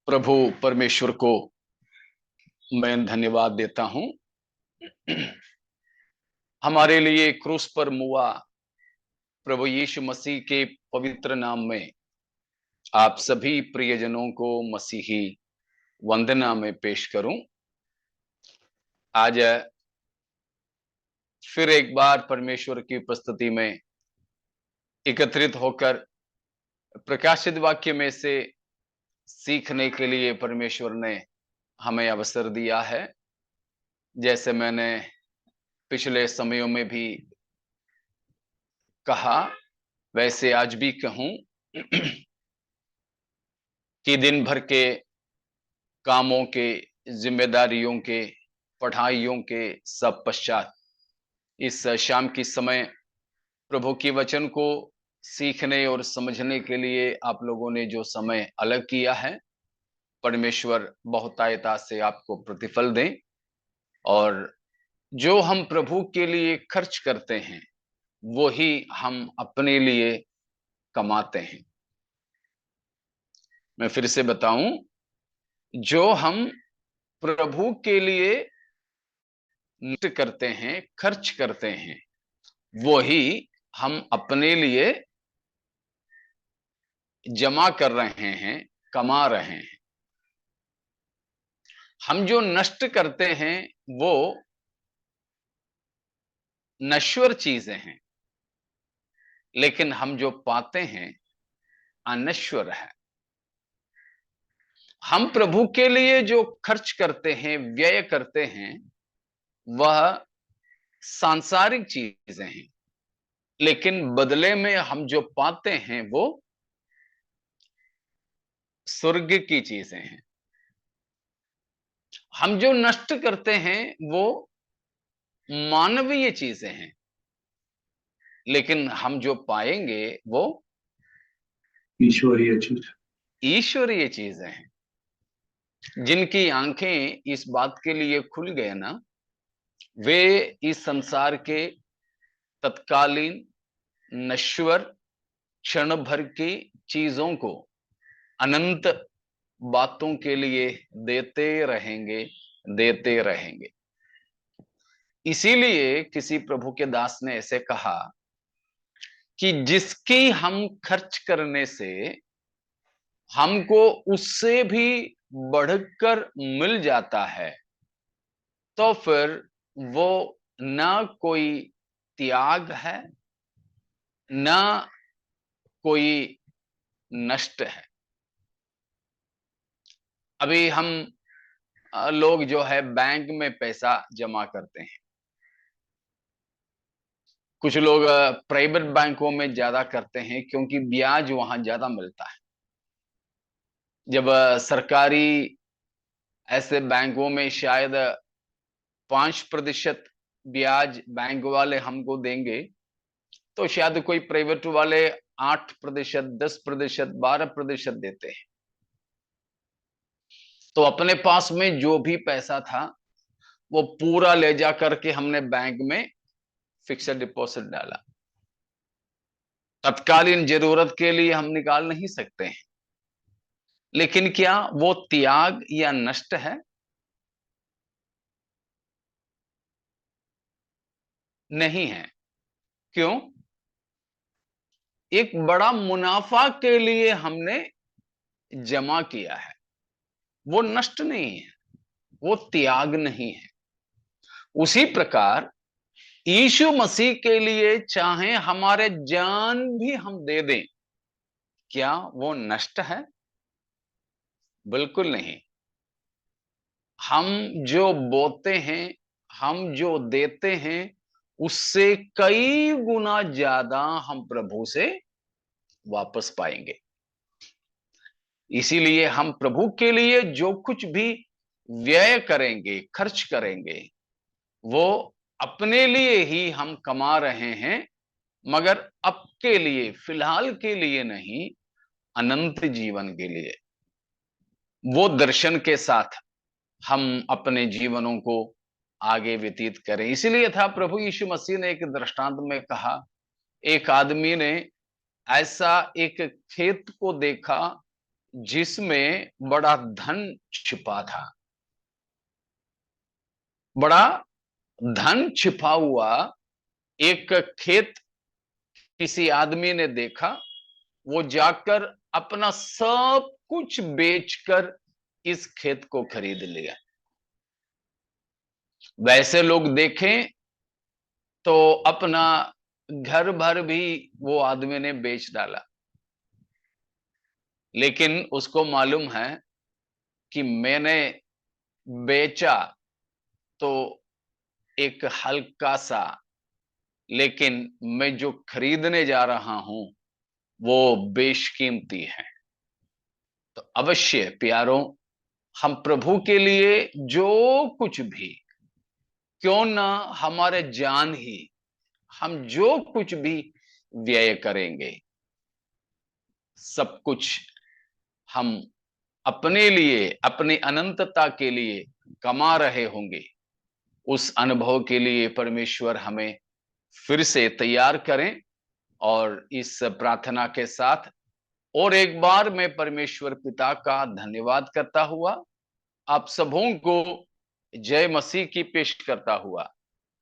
प्रभु परमेश्वर को मैं धन्यवाद देता हूं। हमारे लिए क्रूस पर मुआ प्रभु यीशु मसीह के पवित्र नाम में आप सभी प्रियजनों को मसीही वंदना में पेश करूं। आज फिर एक बार परमेश्वर की उपस्थिति में एकत्रित होकर प्रकाशित वाक्य में से सीखने के लिए परमेश्वर ने हमें अवसर दिया है। जैसे मैंने पिछले समयों में भी कहा, वैसे आज भी कहूं कि दिन भर के कामों के, जिम्मेदारियों के, पढ़ाइयों के सब पश्चात इस शाम की समय प्रभु की वचन को सीखने और समझने के लिए आप लोगों ने जो समय अलग किया है, परमेश्वर बहुतायता से आपको प्रतिफल दें। और जो हम प्रभु के लिए खर्च करते हैं वो ही हम अपने लिए कमाते हैं। मैं फिर से बताऊं, जो हम प्रभु के लिए नष्ट करते हैं, खर्च करते हैं, वो ही हम अपने लिए जमा कर रहे हैं, कमा रहे हैं। हम जो नष्ट करते हैं वो नश्वर चीजें हैं, लेकिन हम जो पाते हैं अनश्वर है। हम प्रभु के लिए जो खर्च करते हैं, व्यय करते हैं, वह सांसारिक चीजें हैं, लेकिन बदले में हम जो पाते हैं वो स्वर्ग की चीजें हैं। हम जो नष्ट करते हैं वो मानवीय चीजें हैं, लेकिन हम जो पाएंगे वो ईश्वरीय चीजें हैं। जिनकी आंखें इस बात के लिए खुल गए ना, वे इस संसार के तत्कालीन, नश्वर, क्षण भर की चीजों को अनंत बातों के लिए देते रहेंगे। इसीलिए किसी प्रभु के दास ने ऐसे कहा कि जिसकी हम खर्च करने से हमको उससे भी बढ़कर मिल जाता है, तो फिर वो ना कोई त्याग है, ना कोई नष्ट है। अभी हम लोग जो है बैंक में पैसा जमा करते हैं। कुछ लोग प्राइवेट बैंकों में ज्यादा करते हैं क्योंकि ब्याज वहां ज्यादा मिलता है। जब सरकारी ऐसे बैंकों में शायद 5% ब्याज बैंक वाले हमको देंगे, तो शायद कोई प्राइवेट वाले 8%, 10%, 12% देते हैं। तो अपने पास में जो भी पैसा था वो पूरा ले जा करके हमने बैंक में फिक्स्ड डिपॉजिट डाला। तत्कालीन जरूरत के लिए हम निकाल नहीं सकते हैं, लेकिन क्या वो त्याग या नष्ट है? नहीं है। क्यों? एक बड़ा मुनाफा के लिए हमने जमा किया है। वो नष्ट नहीं है, वो त्याग नहीं है। उसी प्रकार यीशु मसीह के लिए चाहे हमारे जान भी हम दे दें, क्या वो नष्ट है? बिल्कुल नहीं। हम जो बोते हैं, हम जो देते हैं, उससे कई गुना ज्यादा हम प्रभु से वापस पाएंगे। इसीलिए हम प्रभु के लिए जो कुछ भी व्यय करेंगे, खर्च करेंगे, वो अपने लिए ही हम कमा रहे हैं, मगर अब के लिए, फिलहाल के लिए नहीं, अनंत जीवन के लिए। वो दर्शन के साथ हम अपने जीवनों को आगे व्यतीत करें। इसीलिए था प्रभु यीशु मसीह ने एक दृष्टांत में कहा, एक आदमी ने ऐसा एक खेत को देखा जिसमें बड़ा धन छिपा था। बड़ा धन छिपा हुआ एक खेत किसी आदमी ने देखा। वो जाकर अपना सब कुछ बेचकर इस खेत को खरीद लिया। वैसे लोग देखें तो अपना घर भर भी वो आदमी ने बेच डाला, लेकिन उसको मालूम है कि मैंने बेचा तो एक हल्का सा, लेकिन मैं जो खरीदने जा रहा हूं वो बेशकीमती है। तो अवश्य प्यारों, हम प्रभु के लिए जो कुछ भी, क्यों ना हमारे जान ही, हम जो कुछ भी व्यय करेंगे, सब कुछ हम अपने लिए, अपनी अनंतता के लिए कमा रहे होंगे। उस अनुभव के लिए परमेश्वर हमें फिर से तैयार करें। और इस प्रार्थना के साथ और एक बार मैं परमेश्वर पिता का धन्यवाद करता हुआ आप सबों को जय मसीह की पेश करता हुआ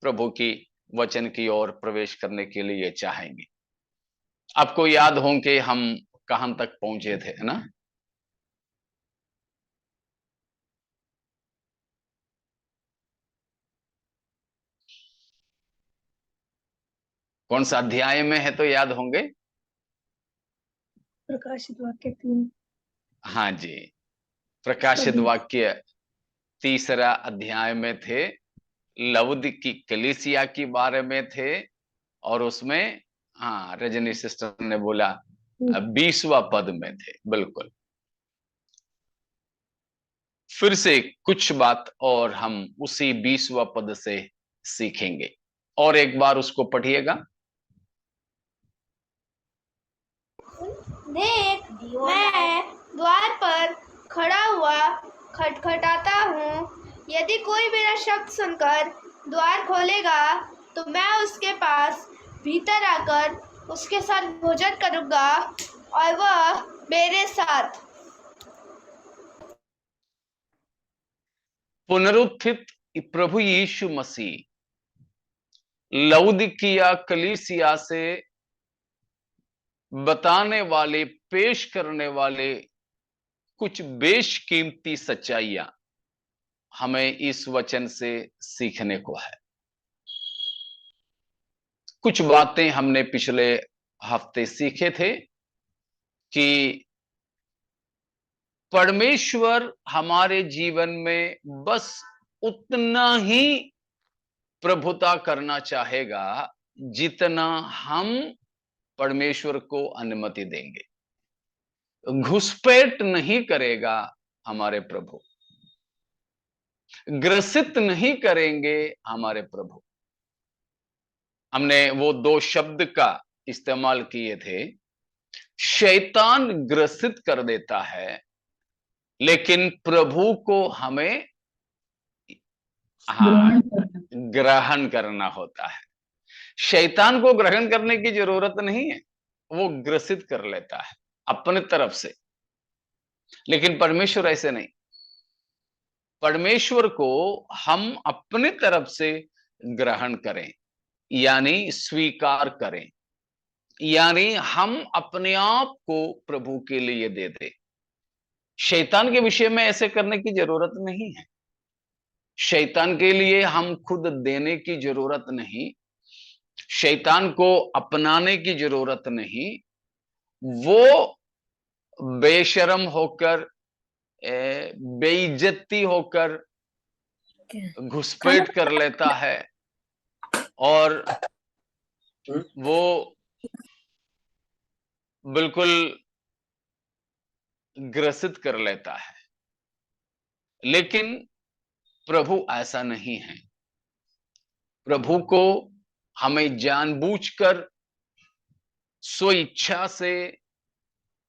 प्रभु की वचन की ओर प्रवेश करने के लिए चाहेंगे। आपको याद हो कि हम कहां तक पहुंचे थे, है ना? कौन सा अध्याय में है तो याद होंगे? प्रकाशित वाक्य 3। हाँ जी, प्रकाशित वाक्य तीसरा अध्याय में थे। लवोदिकी कलीसिया के बारे में थे। और उसमें हाँ, रजनी सिस्टर ने बोला 20वां पद में थे। बिल्कुल। फिर से कुछ बात और हम उसी 20वां पद से सीखेंगे। और एक बार उसको पढ़िएगा। देख, मैं द्वार पर खड़ा हुआ खटखटाता हूँ। यदि कोई मेरा शब्द सुनकर द्वार खोलेगा तो मैं उसके पास भीतर आकर उसके साथ भोजन करूंगा और वह मेरे साथ। पुनरुत्थित प्रभु यीशु मसीह लवोदिकिया कलीसिया से बताने वाले, पेश करने वाले कुछ बेशकीमती सच्चाइयां हमें इस वचन से सीखने को है। कुछ बातें हमने पिछले हफ्ते सीखे थे कि परमेश्वर हमारे जीवन में बस उतना ही प्रभुता करना चाहेगा जितना हम परमेश्वर को अनुमति देंगे। घुसपैठ नहीं करेगा हमारे प्रभु, ग्रसित नहीं करेंगे हमारे प्रभु। हमने वो दो शब्द का इस्तेमाल किए थे। शैतान ग्रसित कर देता है, लेकिन प्रभु को हमें ग्रहण करना होता है। शैतान को ग्रहण करने की जरूरत नहीं है, वो ग्रसित कर लेता है अपने तरफ से। लेकिन परमेश्वर ऐसे नहीं। परमेश्वर को हम अपनी तरफ से ग्रहण करें, यानी स्वीकार करें, यानी हम अपने आप को प्रभु के लिए दे दें। शैतान के विषय में ऐसे करने की जरूरत नहीं है। शैतान के लिए हम खुद देने की जरूरत नहीं, शैतान को अपनाने की जरूरत नहीं। वो बेशरम होकर, बेइज्जती होकर घुसपैठ कर लेता है और वो बिल्कुल ग्रसित कर लेता है। लेकिन प्रभु ऐसा नहीं है। प्रभु को हमें जानबूझकर, स्व इच्छा से,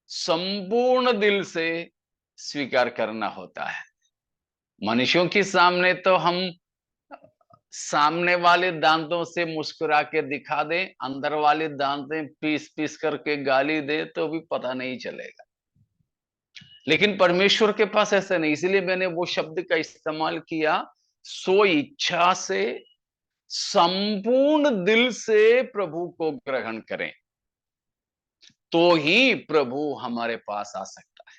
संपूर्ण दिल से स्वीकार करना होता है। मनुष्यों के सामने तो हम सामने वाले दांतों से मुस्कुरा के दिखा दें, अंदर वाले दांतें पीस पीस करके गाली दे तो भी पता नहीं चलेगा। लेकिन परमेश्वर के पास ऐसा नहीं, इसलिए मैंने वो शब्द का इस्तेमाल किया, सो इच्छा से संपूर्ण दिल से प्रभु को ग्रहण करें तो ही प्रभु हमारे पास आ सकता है।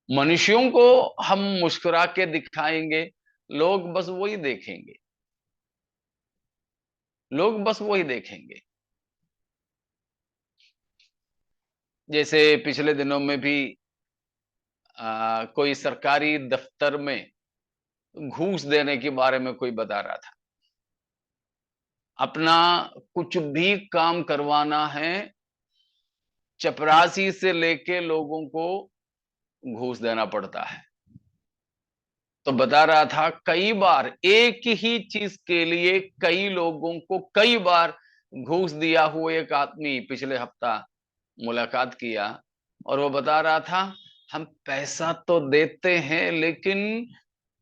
मनुष्यों को हम मुस्कुरा के दिखाएंगे, लोग बस वही देखेंगे, लोग बस वही देखेंगे। जैसे पिछले दिनों में भी कोई सरकारी दफ्तर में घूस देने के बारे में कोई बता रहा था। अपना कुछ भी काम करवाना है, चपरासी से लेके लोगों को घूस देना पड़ता है। तो बता रहा था कई बार एक ही चीज के लिए कई लोगों को कई बार घूस दिया हुआ एक आदमी पिछले हफ्ता मुलाकात किया, और वो बता रहा था हम पैसा तो देते हैं लेकिन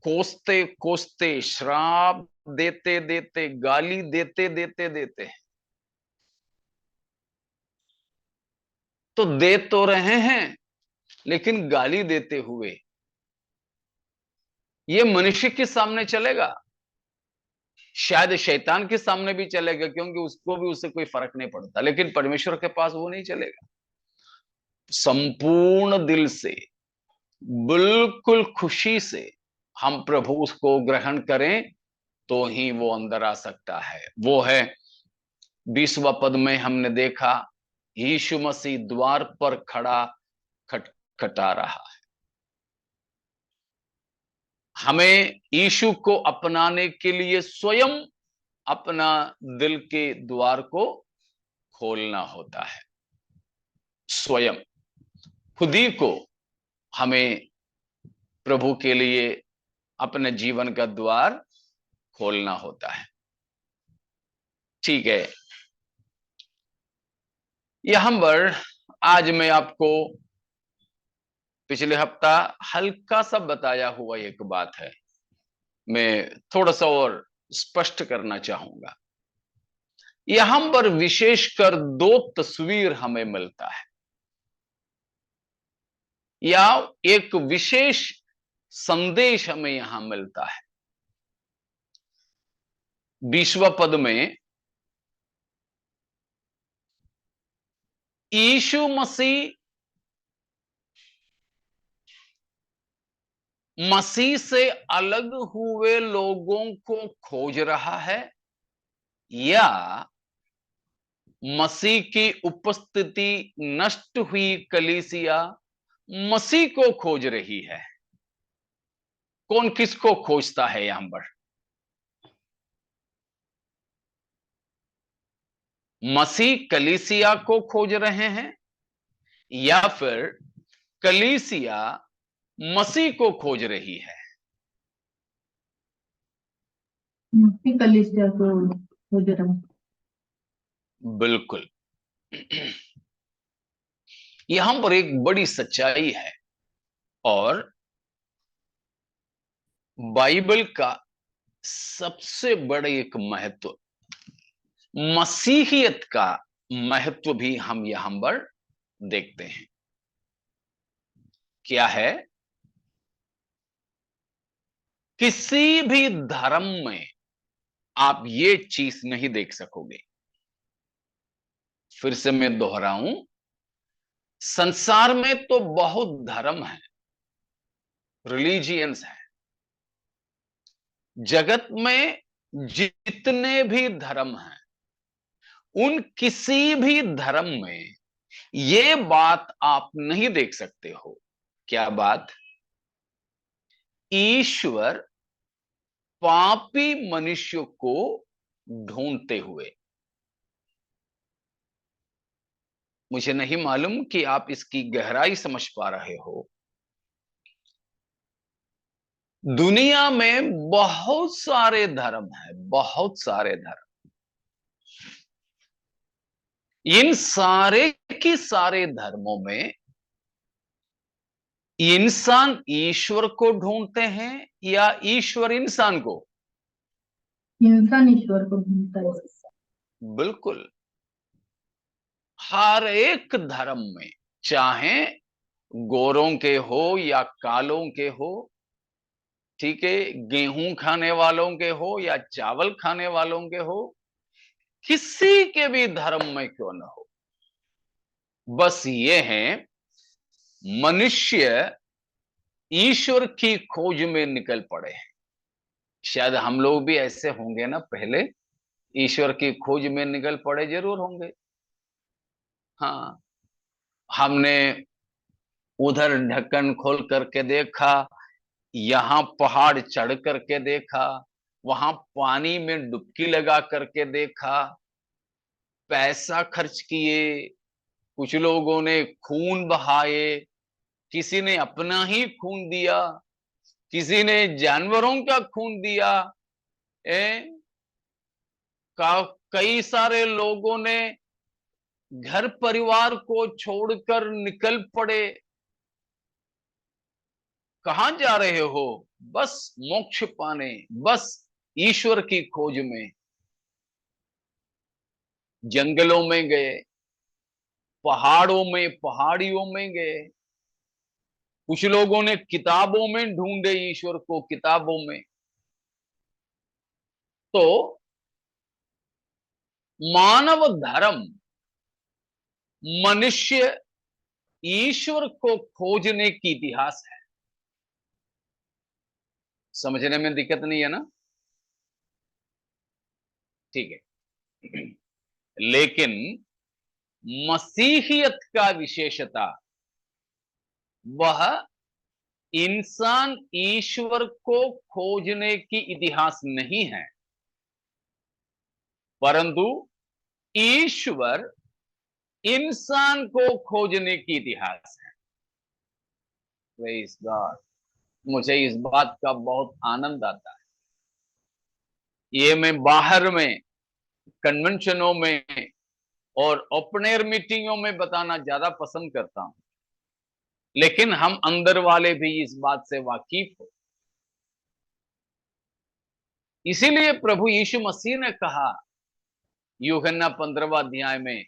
कोसते कोसते, श्राप देते देते, गाली देते देते देते, तो दे तो रहे हैं लेकिन गाली देते हुए। ये मनुष्य के सामने चलेगा, शायद शैतान के सामने भी चलेगा, क्योंकि उसको भी उससे कोई फर्क नहीं पड़ता, लेकिन परमेश्वर के पास वो नहीं चलेगा। संपूर्ण दिल से, बिल्कुल खुशी से हम प्रभु उसको ग्रहण करें तो ही वो अंदर आ सकता है। वो है 20वां पद में हमने देखा, यीशु मसीह द्वार पर खड़ा खटखटा रहा है। हमें यीशु को अपनाने के लिए स्वयं अपना दिल के द्वार को खोलना होता है। स्वयं खुद ही को हमें प्रभु के लिए अपने जीवन का द्वार खोलना होता है। ठीक है, यहां पर आज मैं आपको पिछले हफ्ता हल्का सा बताया हुआ एक बात है, मैं थोड़ा सा और स्पष्ट करना चाहूंगा। यहां पर विशेषकर दो तस्वीर हमें मिलता है, या एक विशेष संदेश हमें यहां मिलता है। 20वां पद में यीशु मसीह मसीह से अलग हुए लोगों को खोज रहा है, या मसीह की उपस्थिति नष्ट हुई कलीसिया मसीह को खोज रही है। कौन किसको खोजता है यहां पर? मसीह कलीसिया को खोज रहे हैं, या फिर कलीसिया मसीह को खोज रही है? कलीसिया को खोज रहा हूं। बिल्कुल। यहां पर एक बड़ी सच्चाई है, और बाइबल का सबसे बड़ा एक महत्व, मसीहियत का महत्व भी हम यहां पर देखते हैं। क्या है? किसी भी धर्म में आप ये चीज नहीं देख सकोगे। फिर से मैं दोहराऊं, संसार में तो बहुत धर्म है, रिलीजियंस है। जगत में जितने भी धर्म हैं, उन किसी भी धर्म में ये बात आप नहीं देख सकते हो। क्या बात? ईश्वर पापी मनुष्य को ढूंढते हुए। मुझे नहीं मालूम कि आप इसकी गहराई समझ पा रहे हो। दुनिया में बहुत सारे धर्म हैं, बहुत सारे धर्म। इन सारे के सारे धर्मों में इंसान ईश्वर को ढूंढते हैं, या ईश्वर इंसान को? इंसान ईश्वर को ढूंढता है। बिल्कुल। हर एक धर्म में, चाहे गोरों के हो या कालों के हो, ठीक है, गेहूं खाने वालों के हो या चावल खाने वालों के हो, किसी के भी धर्म में क्यों न हो, बस ये है मनुष्य ईश्वर की खोज में निकल पड़े हैं। शायद हम लोग भी ऐसे होंगे ना, पहले ईश्वर की खोज में निकल पड़े जरूर होंगे। हाँ, हमने उधर ढक्कन खोल करके देखा, यहां पहाड़ चढ़ करके देखा, वहां पानी में डुबकी लगा करके देखा, पैसा खर्च किए, कुछ लोगों ने खून बहाए, किसी ने अपना ही खून दिया, किसी ने जानवरों का खून दिया, ए? कई सारे लोगों ने घर परिवार को छोड़कर निकल पड़े। कहां जा रहे हो? बस मोक्ष पाने, बस ईश्वर की खोज में। जंगलों में गए, पहाड़ों में, पहाड़ियों में गए, कुछ लोगों ने किताबों में ढूंढे ईश्वर को, किताबों में। तो मानव धर्म, मनुष्य ईश्वर को खोजने की इतिहास है। समझने में दिक्कत नहीं है ना? ठीक है। लेकिन मसीहियत का विशेषता, वह इंसान ईश्वर को खोजने की इतिहास नहीं है, परंतु ईश्वर इंसान को खोजने की इतिहास है। Praise God. मुझे इस बात का बहुत आनंद आता है। ये मैं बाहर में, कन्वेंशनों में और ओपन एयर मीटिंगों में बताना ज्यादा पसंद करता हूं, लेकिन हम अंदर वाले भी इस बात से वाकिफ हो। इसीलिए प्रभु यीशु मसीह ने कहा यूहन्ना 15वां अध्याय में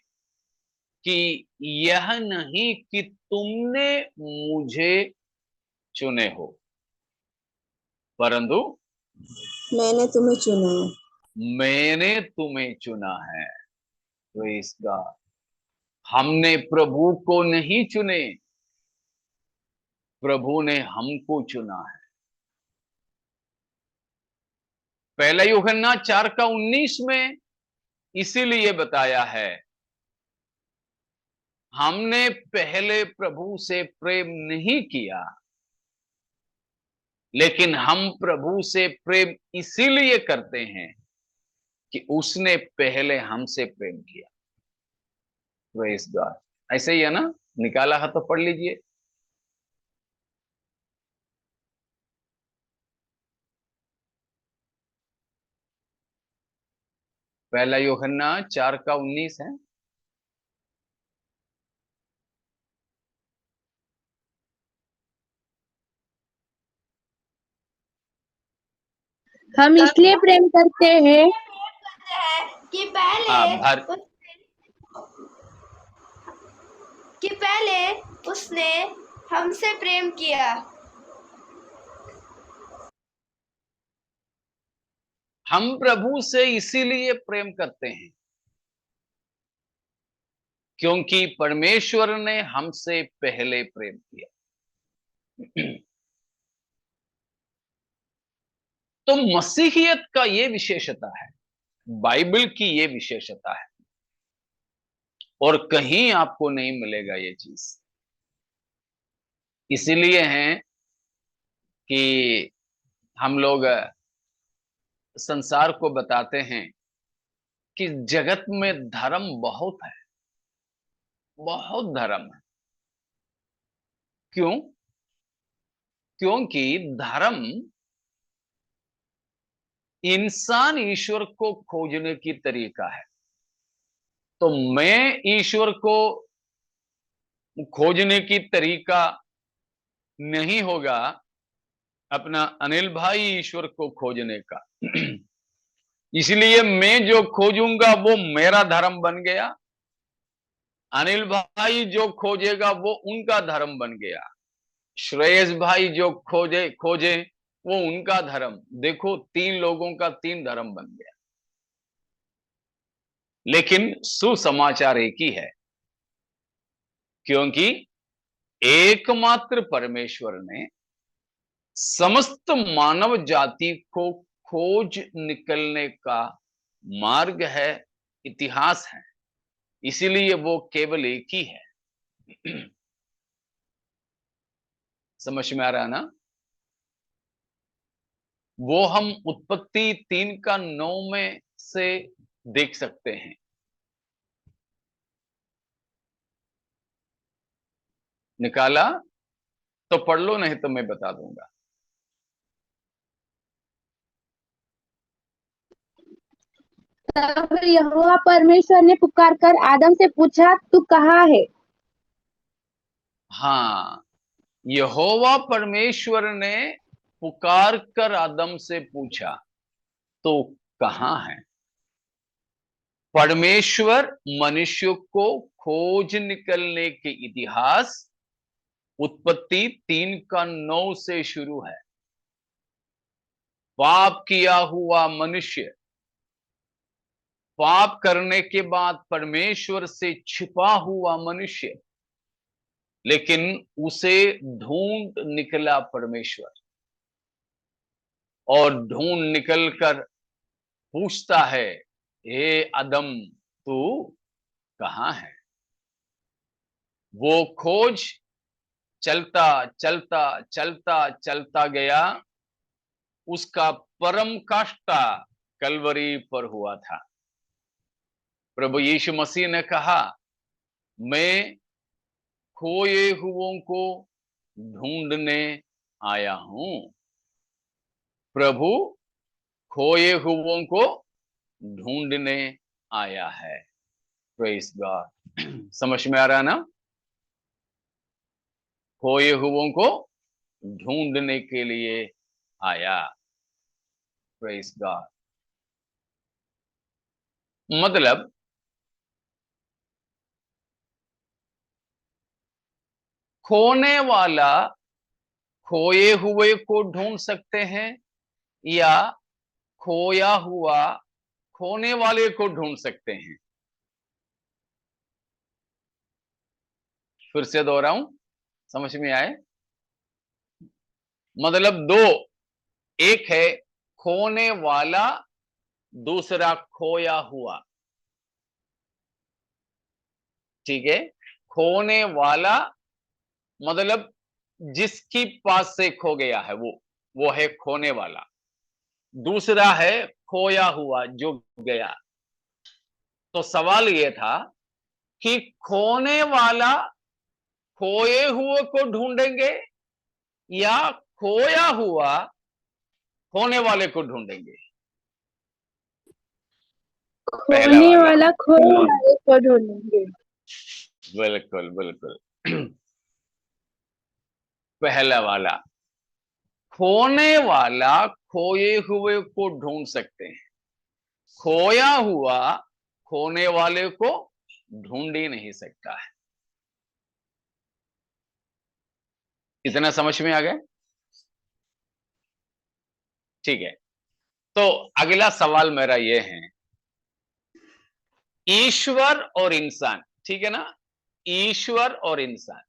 कि यह नहीं कि तुमने मुझे चुने हो, परंतु मैंने तुम्हें चुना है। मैंने तुम्हें चुना है। Praise God. हमने प्रभु को नहीं चुने, प्रभु ने हमको चुना है। पहला यूहन्ना 4:19 में इसीलिए बताया है, हमने पहले प्रभु से प्रेम नहीं किया, लेकिन हम प्रभु से प्रेम इसीलिए करते हैं कि उसने पहले हमसे प्रेम किया। Praise God. ऐसे ही है ना? निकाला है तो पढ़ लीजिए। पहला यूहन्ना 4:19 है। हम इसलिए प्रेम करते हैं कि पहले भर कि पहले उसने हमसे प्रेम किया। हम प्रभु से इसीलिए प्रेम करते हैं क्योंकि परमेश्वर ने हमसे पहले प्रेम किया। तो मसीहियत का ये विशेषता है, बाइबल की ये विशेषता है, और कहीं आपको नहीं मिलेगा ये चीज। इसीलिए है कि हम लोग संसार को बताते हैं कि जगत में धर्म बहुत है, बहुत धर्म है। क्यों? क्योंकि धर्म इंसान ईश्वर को खोजने की तरीका है। तो मैं ईश्वर को खोजने की तरीका नहीं होगा अपना अनिल भाई ईश्वर को खोजने का। इसलिए मैं जो खोजूंगा वो मेरा धर्म बन गया, अनिल भाई जो खोजेगा वो उनका धर्म बन गया, श्रेयस भाई जो खोजे वो उनका धर्म। देखो 3 लोगों का 3 धर्म बन गया। लेकिन सुसमाचार एक ही है, क्योंकि एकमात्र परमेश्वर ने समस्त मानव जाति को खोज निकलने का मार्ग है, इतिहास है, इसीलिए वो केवल एक ही है। समझ में आ रहा है ना? वो हम उत्पत्ति 3:9 में से देख सकते हैं। निकाला तो पढ़ लो, नहीं तो मैं बता दूंगा। तब यहोवा परमेश्वर ने पुकार कर आदम से पूछा, तू कहाँ है? हाँ, यहोवा परमेश्वर ने पुकार कर आदम से पूछा, तो कहां है? परमेश्वर मनुष्य को खोज निकलने के इतिहास उत्पत्ति 3:9 से शुरू है। पाप किया हुआ मनुष्य, पाप करने के बाद परमेश्वर से छिपा हुआ मनुष्य, लेकिन उसे ढूंढ निकला परमेश्वर, और ढूंढ निकलकर पूछता है, हे आदम तू कहां है? वो खोज चलता चलता चलता चलता गया। उसका परम काष्ठा कलवरी पर हुआ था। प्रभु यीशु मसीह ने कहा, मैं खोए हुओं को ढूंढने आया हूं। प्रभु खोए हुओं को ढूंढने आया है। Praise God. समझ में आ रहा है ना? खोए हुओं को ढूंढने के लिए आया। Praise God. मतलब खोने वाला खोए हुए को ढूंढ सकते हैं, या खोया हुआ खोने वाले को ढूंढ सकते हैं। फिर से दोहराऊं, समझ में आए? मतलब 2, एक है खोने वाला, दूसरा खोया हुआ। ठीक है? खोने वाला मतलब जिसकी पास से खो गया है वो है खोने वाला। दूसरा है खोया हुआ, जो गया। तो सवाल यह था कि खोने वाला खोए हुए को ढूंढेंगे, या खोया हुआ खोने वाले को ढूंढेंगे? पहला खोने वाला। वाला खोने वाले को ढूंढेंगे। बिल्कुल बिल्कुल। पहला वाला, खोने वाला खोए हुए को ढूंढ सकते हैं, खोया हुआ खोने वाले को ढूंढ ही नहीं सकता है। इतना समझ में आ गया? ठीक है, तो अगला सवाल मेरा यह है, ईश्वर और इंसान, ठीक है ना? ईश्वर और इंसान,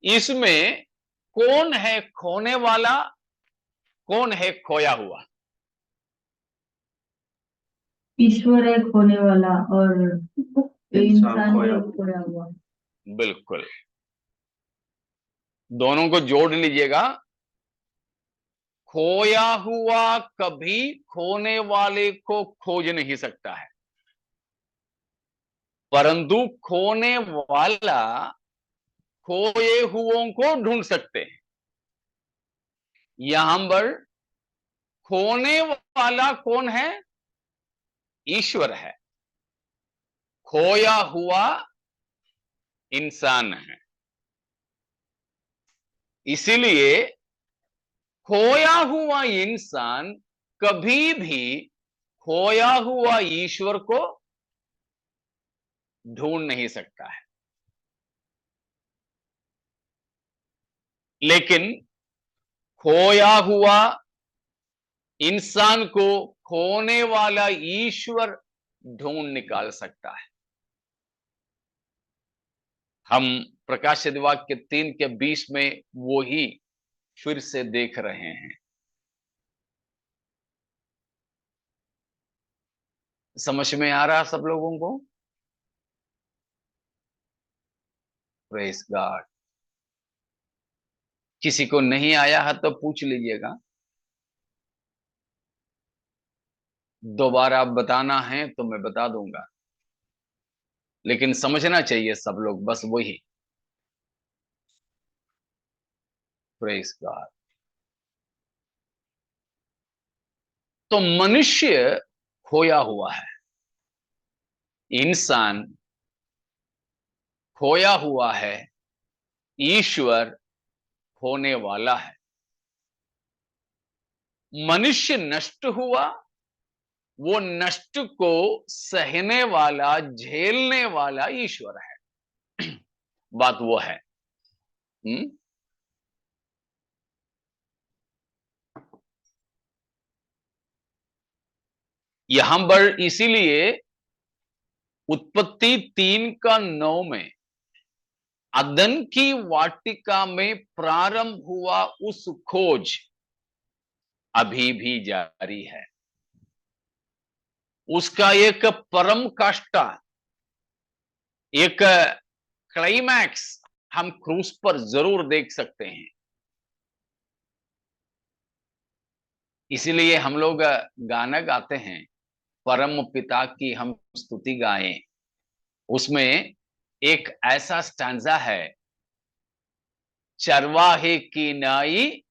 इसमें कौन है खोने वाला, कौन है खोया हुआ? ईश्वर है खोने वाला और इंसान है खोया हुआ। बिल्कुल, दोनों को जोड़ लीजिएगा। खोया हुआ कभी खोने वाले को खोज नहीं सकता है, परंतु खोने वाला खोए हुओं को ढूंढ सकते हैं। यहां पर खोने वाला कौन है? ईश्वर है। खोया हुआ इंसान है। इसीलिए खोया हुआ इंसान कभी भी खोया हुआ ईश्वर को ढूंढ नहीं सकता है, लेकिन खोया हुआ इंसान को खोने वाला ईश्वर ढूंढ निकाल सकता है। हम प्रकाशित वाक्य 3:20 में वो ही फिर से देख रहे हैं। समझ में आ रहा सब लोगों को? Praise God. किसी को नहीं आया है तो पूछ लीजिएगा, दोबारा बताना है तो मैं बता दूंगा, लेकिन समझना चाहिए सब लोग, बस वही। Praise God. तो मनुष्य खोया हुआ है, इंसान खोया हुआ है, ईश्वर होने वाला है। मनुष्य नष्ट हुआ, वो नष्ट को सहने वाला, झेलने वाला ईश्वर है। बात वो है। यहां पर इसीलिए उत्पत्ति 3:9 में अदन की वाटिका में प्रारंभ हुआ उस खोज अभी भी जारी है। उसका एक परम काष्ठा, एक क्लाइमैक्स हम क्रूस पर जरूर देख सकते हैं। इसलिए हम लोग गाना गाते हैं, परम पिता की हम स्तुति गाएं। उसमें एक ऐसा स्टैंजा है, चरवाहे की नाई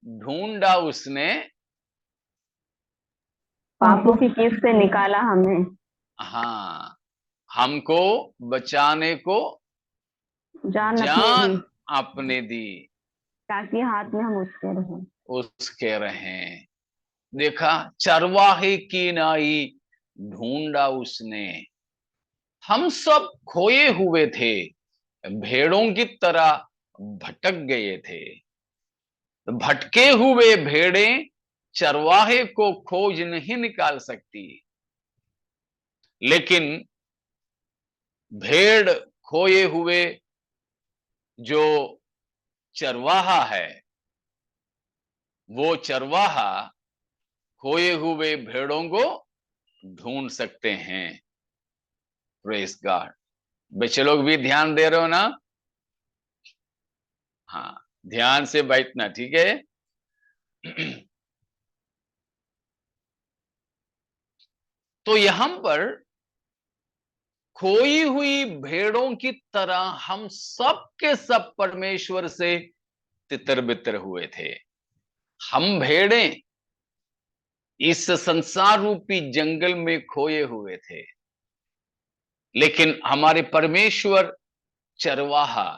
ढूंढा उसने, पापों की कीट से निकाला हमें, हाँ, हमको बचाने को जान जान अपनी आपने दी, ताकि हाथ में हम उसके रहें। उसके रहें। देखा, चरवाहे की नाई ढूंढा उसने। हम सब खोए हुए थे, भेड़ों की तरह भटक गए थे। भटके हुए भेड़ें चरवाहे को खोज नहीं निकाल सकती, लेकिन भेड़ खोए हुए जो चरवाहा है, वो चरवाहा खोए हुए भेड़ों को ढूंढ सकते हैं। Praise God. बच्चे लोग भी ध्यान दे रहे हो ना? हाँ, ध्यान से बैठना, ठीक है? तो यहां पर खोई हुई भेड़ों की तरह हम सब के सब परमेश्वर से तितर बितर हुए थे। हम भेड़ें इस संसार रूपी जंगल में खोए हुए थे, लेकिन हमारे परमेश्वर चरवाहा,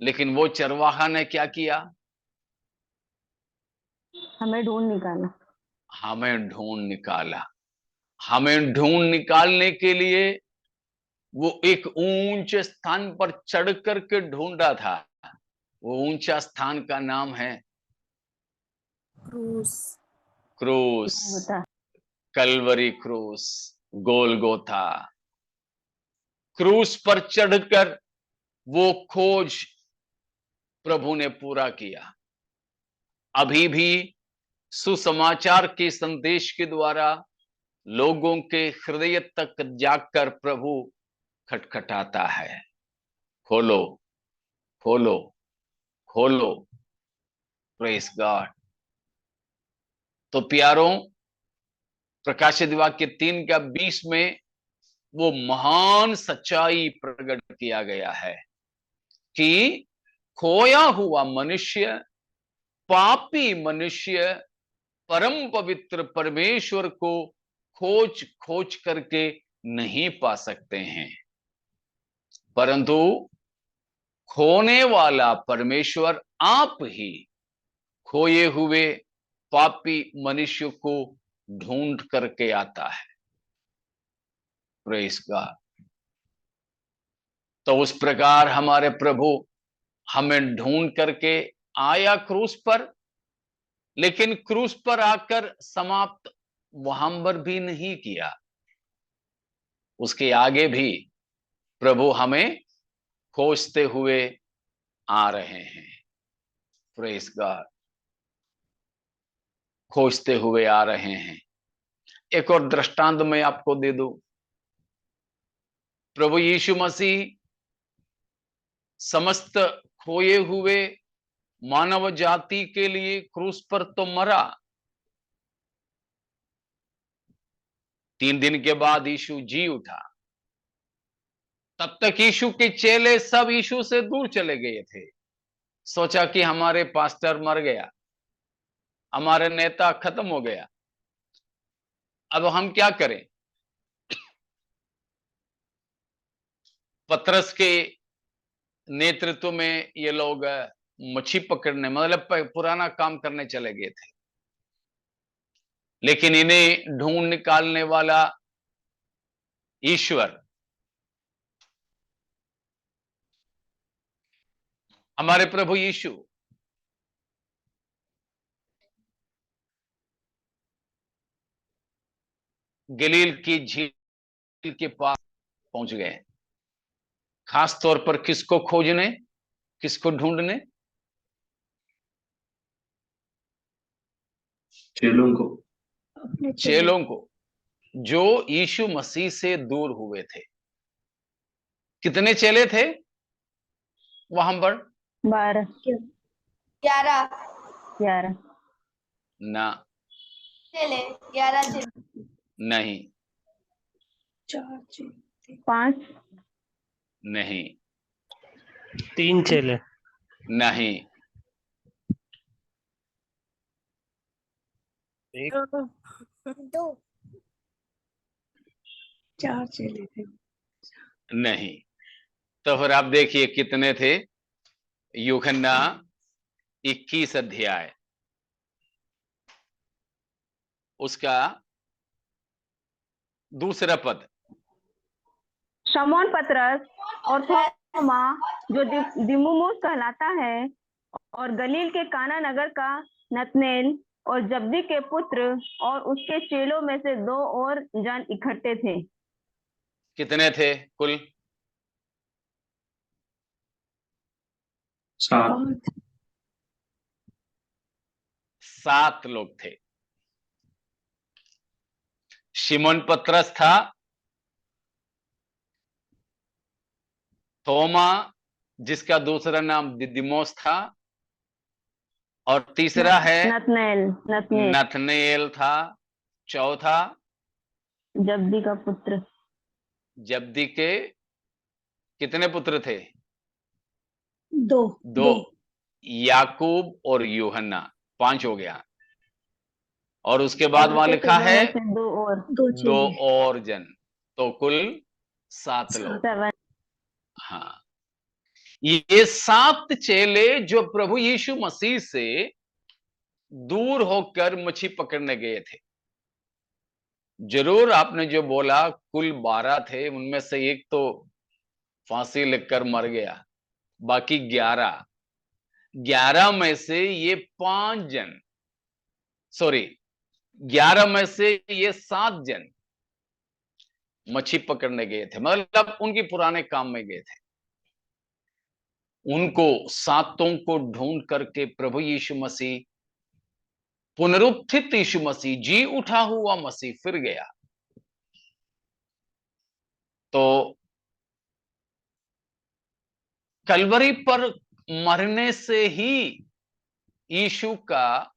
लेकिन वो चरवाहा ने क्या किया? हमें ढूंढ निकाला। हमें ढूंढ निकाला। हमें ढूंढ निकालने के लिए वो एक ऊंचे स्थान पर चढ़ करके ढूंढा था। वो ऊंचा स्थान का नाम है क्रूस। क्रूस, कलवरी क्रूस, गोलगोथा। क्रूस पर चढ़कर वो खोज प्रभु ने पूरा किया। अभी भी सुसमाचार के संदेश के द्वारा लोगों के हृदय तक जाकर प्रभु खटखटाता है, खोलो, खोलो, खोलो। Praise God. तो प्यारों, प्रकाशित वाक्य 3:20 में वो महान सच्चाई प्रकट किया गया है कि खोया हुआ मनुष्य, पापी मनुष्य परम पवित्र परमेश्वर को खोज खोज करके नहीं पा सकते हैं, परंतु खोने वाला परमेश्वर आप ही खोए हुए पापी मनुष्य को ढूंढ करके आता है। Praise God. तो उस प्रकार हमारे प्रभु हमें ढूंढ करके आया क्रूस पर, लेकिन क्रूस पर आकर समाप्त वहां पर भी नहीं किया। उसके आगे भी प्रभु हमें खोजते हुए आ रहे हैं। प्रेज गॉड, खोजते हुए आ रहे हैं। एक और दृष्टांत मैं आपको दे दूं। प्रभु यीशु मसीह समस्त खोए हुए मानव जाति के लिए क्रूस पर तो मरा, 3 दिन के बाद यीशु जी उठा। तब तक यीशु के चेले सब यीशु से दूर चले गए थे। सोचा कि हमारे पास्टर मर गया, हमारे नेता खत्म हो गया, अब हम क्या करें। पतरस के नेतृत्व में ये लोग मच्छी पकड़ने, मतलब पुराना काम करने चले गए थे। लेकिन इन्हें ढूंढ निकालने वाला ईश्वर, हमारे प्रभु यीशु, गलील की झील के पास पहुंच गए। खास तौर पर किसको खोजने, किसको ढूंढने? चेलों को, जो यीशु मसीह से दूर हुए थे। कितने चेले थे वहां पर? 12 11 11 ना, चले 11 चले। नहीं, 5 नहीं, 3 चेले, नहीं, 4 चेले थे। नहीं। तो फिर आप देखिए कितने थे। यूहन्ना 21 अध्याय, उसका दूसरा पद। शमौन पतरस और थोमा जो दिमुमुस कहलाता है, और गलील के काना नगर का नतनेल और जब्दी के पुत्र और उसके चेलों में से 2 और जन इकट्ठे थे। कितने थे कुल? 7 लोग थे। शिमोन पतरस था, थोमा जिसका दूसरा नाम दिदिमोस था, और तीसरा है नतनेल नथनेल था, चौथा जब्दी का पुत्र। जब्दी के कितने पुत्र थे? 2 याकूब और यूहन्ना, 5 हो गया। और उसके बाद वहां उसके लिखा है चेलों में से 2 और 2 और जन, तो कुल 7 लोग। 7। हाँ, ये 7 चेले जो प्रभु यीशु मसीह से दूर होकर मच्छी पकड़ने गए थे। जरूर आपने जो बोला कुल 12 थे, उनमें से एक तो फांसी लगकर मर गया, बाकी 11 में से ये 5 जन, सॉरी 11 में से ये 7 जन मच्छी पकड़ने गए थे, मतलब उनके पुराने काम में गए थे। उनको 7 को ढूंढ करके प्रभु यीशु मसीह, पुनरुत्थित यीशु मसीह, जी उठा हुआ मसीह फिर गया। तो कलवरी पर मरने से ही यीशु का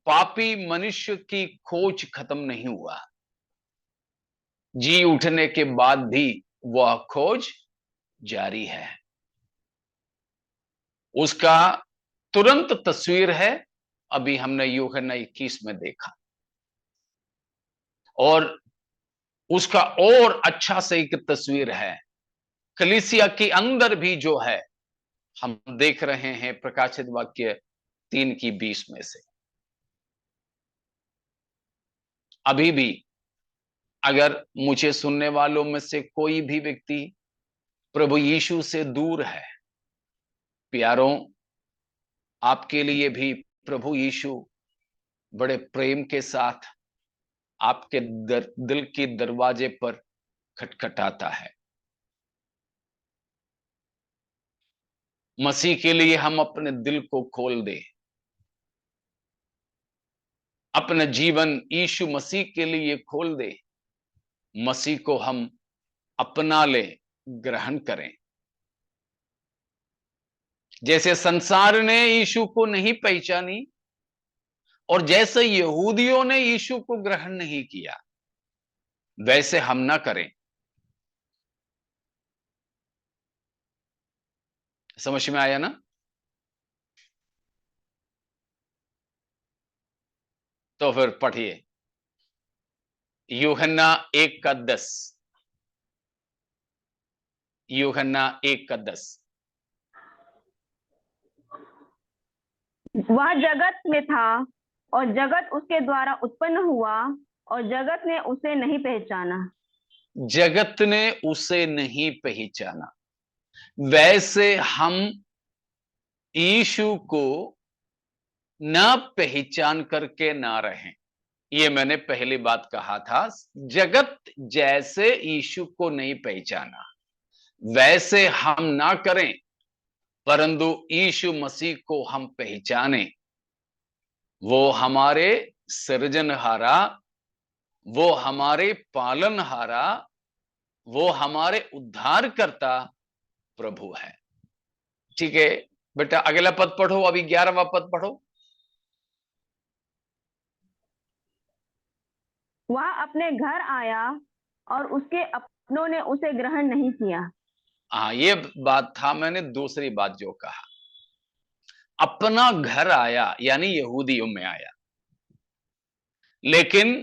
पापी मनुष्य की खोज खत्म नहीं हुआ। जी उठने के बाद भी वह खोज जारी है। उसका तुरंत तस्वीर है, अभी हमने यूहन्ना 21 में देखा। और उसका और अच्छा से एक तस्वीर है कलीसिया के अंदर भी, जो है हम देख रहे हैं प्रकाशित वाक्य 3:20 में से। अभी भी अगर मुझे सुनने वालों में से कोई भी व्यक्ति प्रभु यीशु से दूर है। प्यारों, आपके लिए भी प्रभु यीशु बड़े प्रेम के साथ आपके दिल के दरवाजे पर खटखटाता है। मसीह के लिए हम अपने दिल को खोल दें, अपना जीवन यीशु मसीह के लिए खोल दे, मसीह को हम अपना लें, ग्रहण करें। जैसे संसार ने यीशु को नहीं पहचानी और जैसे यहूदियों ने यीशु को ग्रहण नहीं किया, वैसे हम ना करें। समझ में आया ना? तो फिर पढ़िए यूहन्ना 1:10। यूहन्ना 1:10। वह जगत में था और जगत उसके द्वारा उत्पन्न हुआ और जगत ने उसे नहीं पहचाना। जगत ने उसे नहीं पहचाना। वैसे हम यीशु को ना पहचान करके ना रहें। ये मैंने पहली बात कहा था, जगत जैसे यीशु को नहीं पहचाना वैसे हम ना करें, परंतु यीशु मसीह को हम पहचाने। वो हमारे सृजनहारा, वो हमारे पालनहारा, वो हमारे उद्धारकर्ता प्रभु है। ठीक है बेटा, अगला पद पढ़ो, अभी 11वां पद पढ़ो। वह अपने घर आया और उसके अपनों ने उसे ग्रहण नहीं किया। हाँ, ये बात था, मैंने दूसरी बात जो कहा, अपना घर आया यानी यहूदियों में आया, लेकिन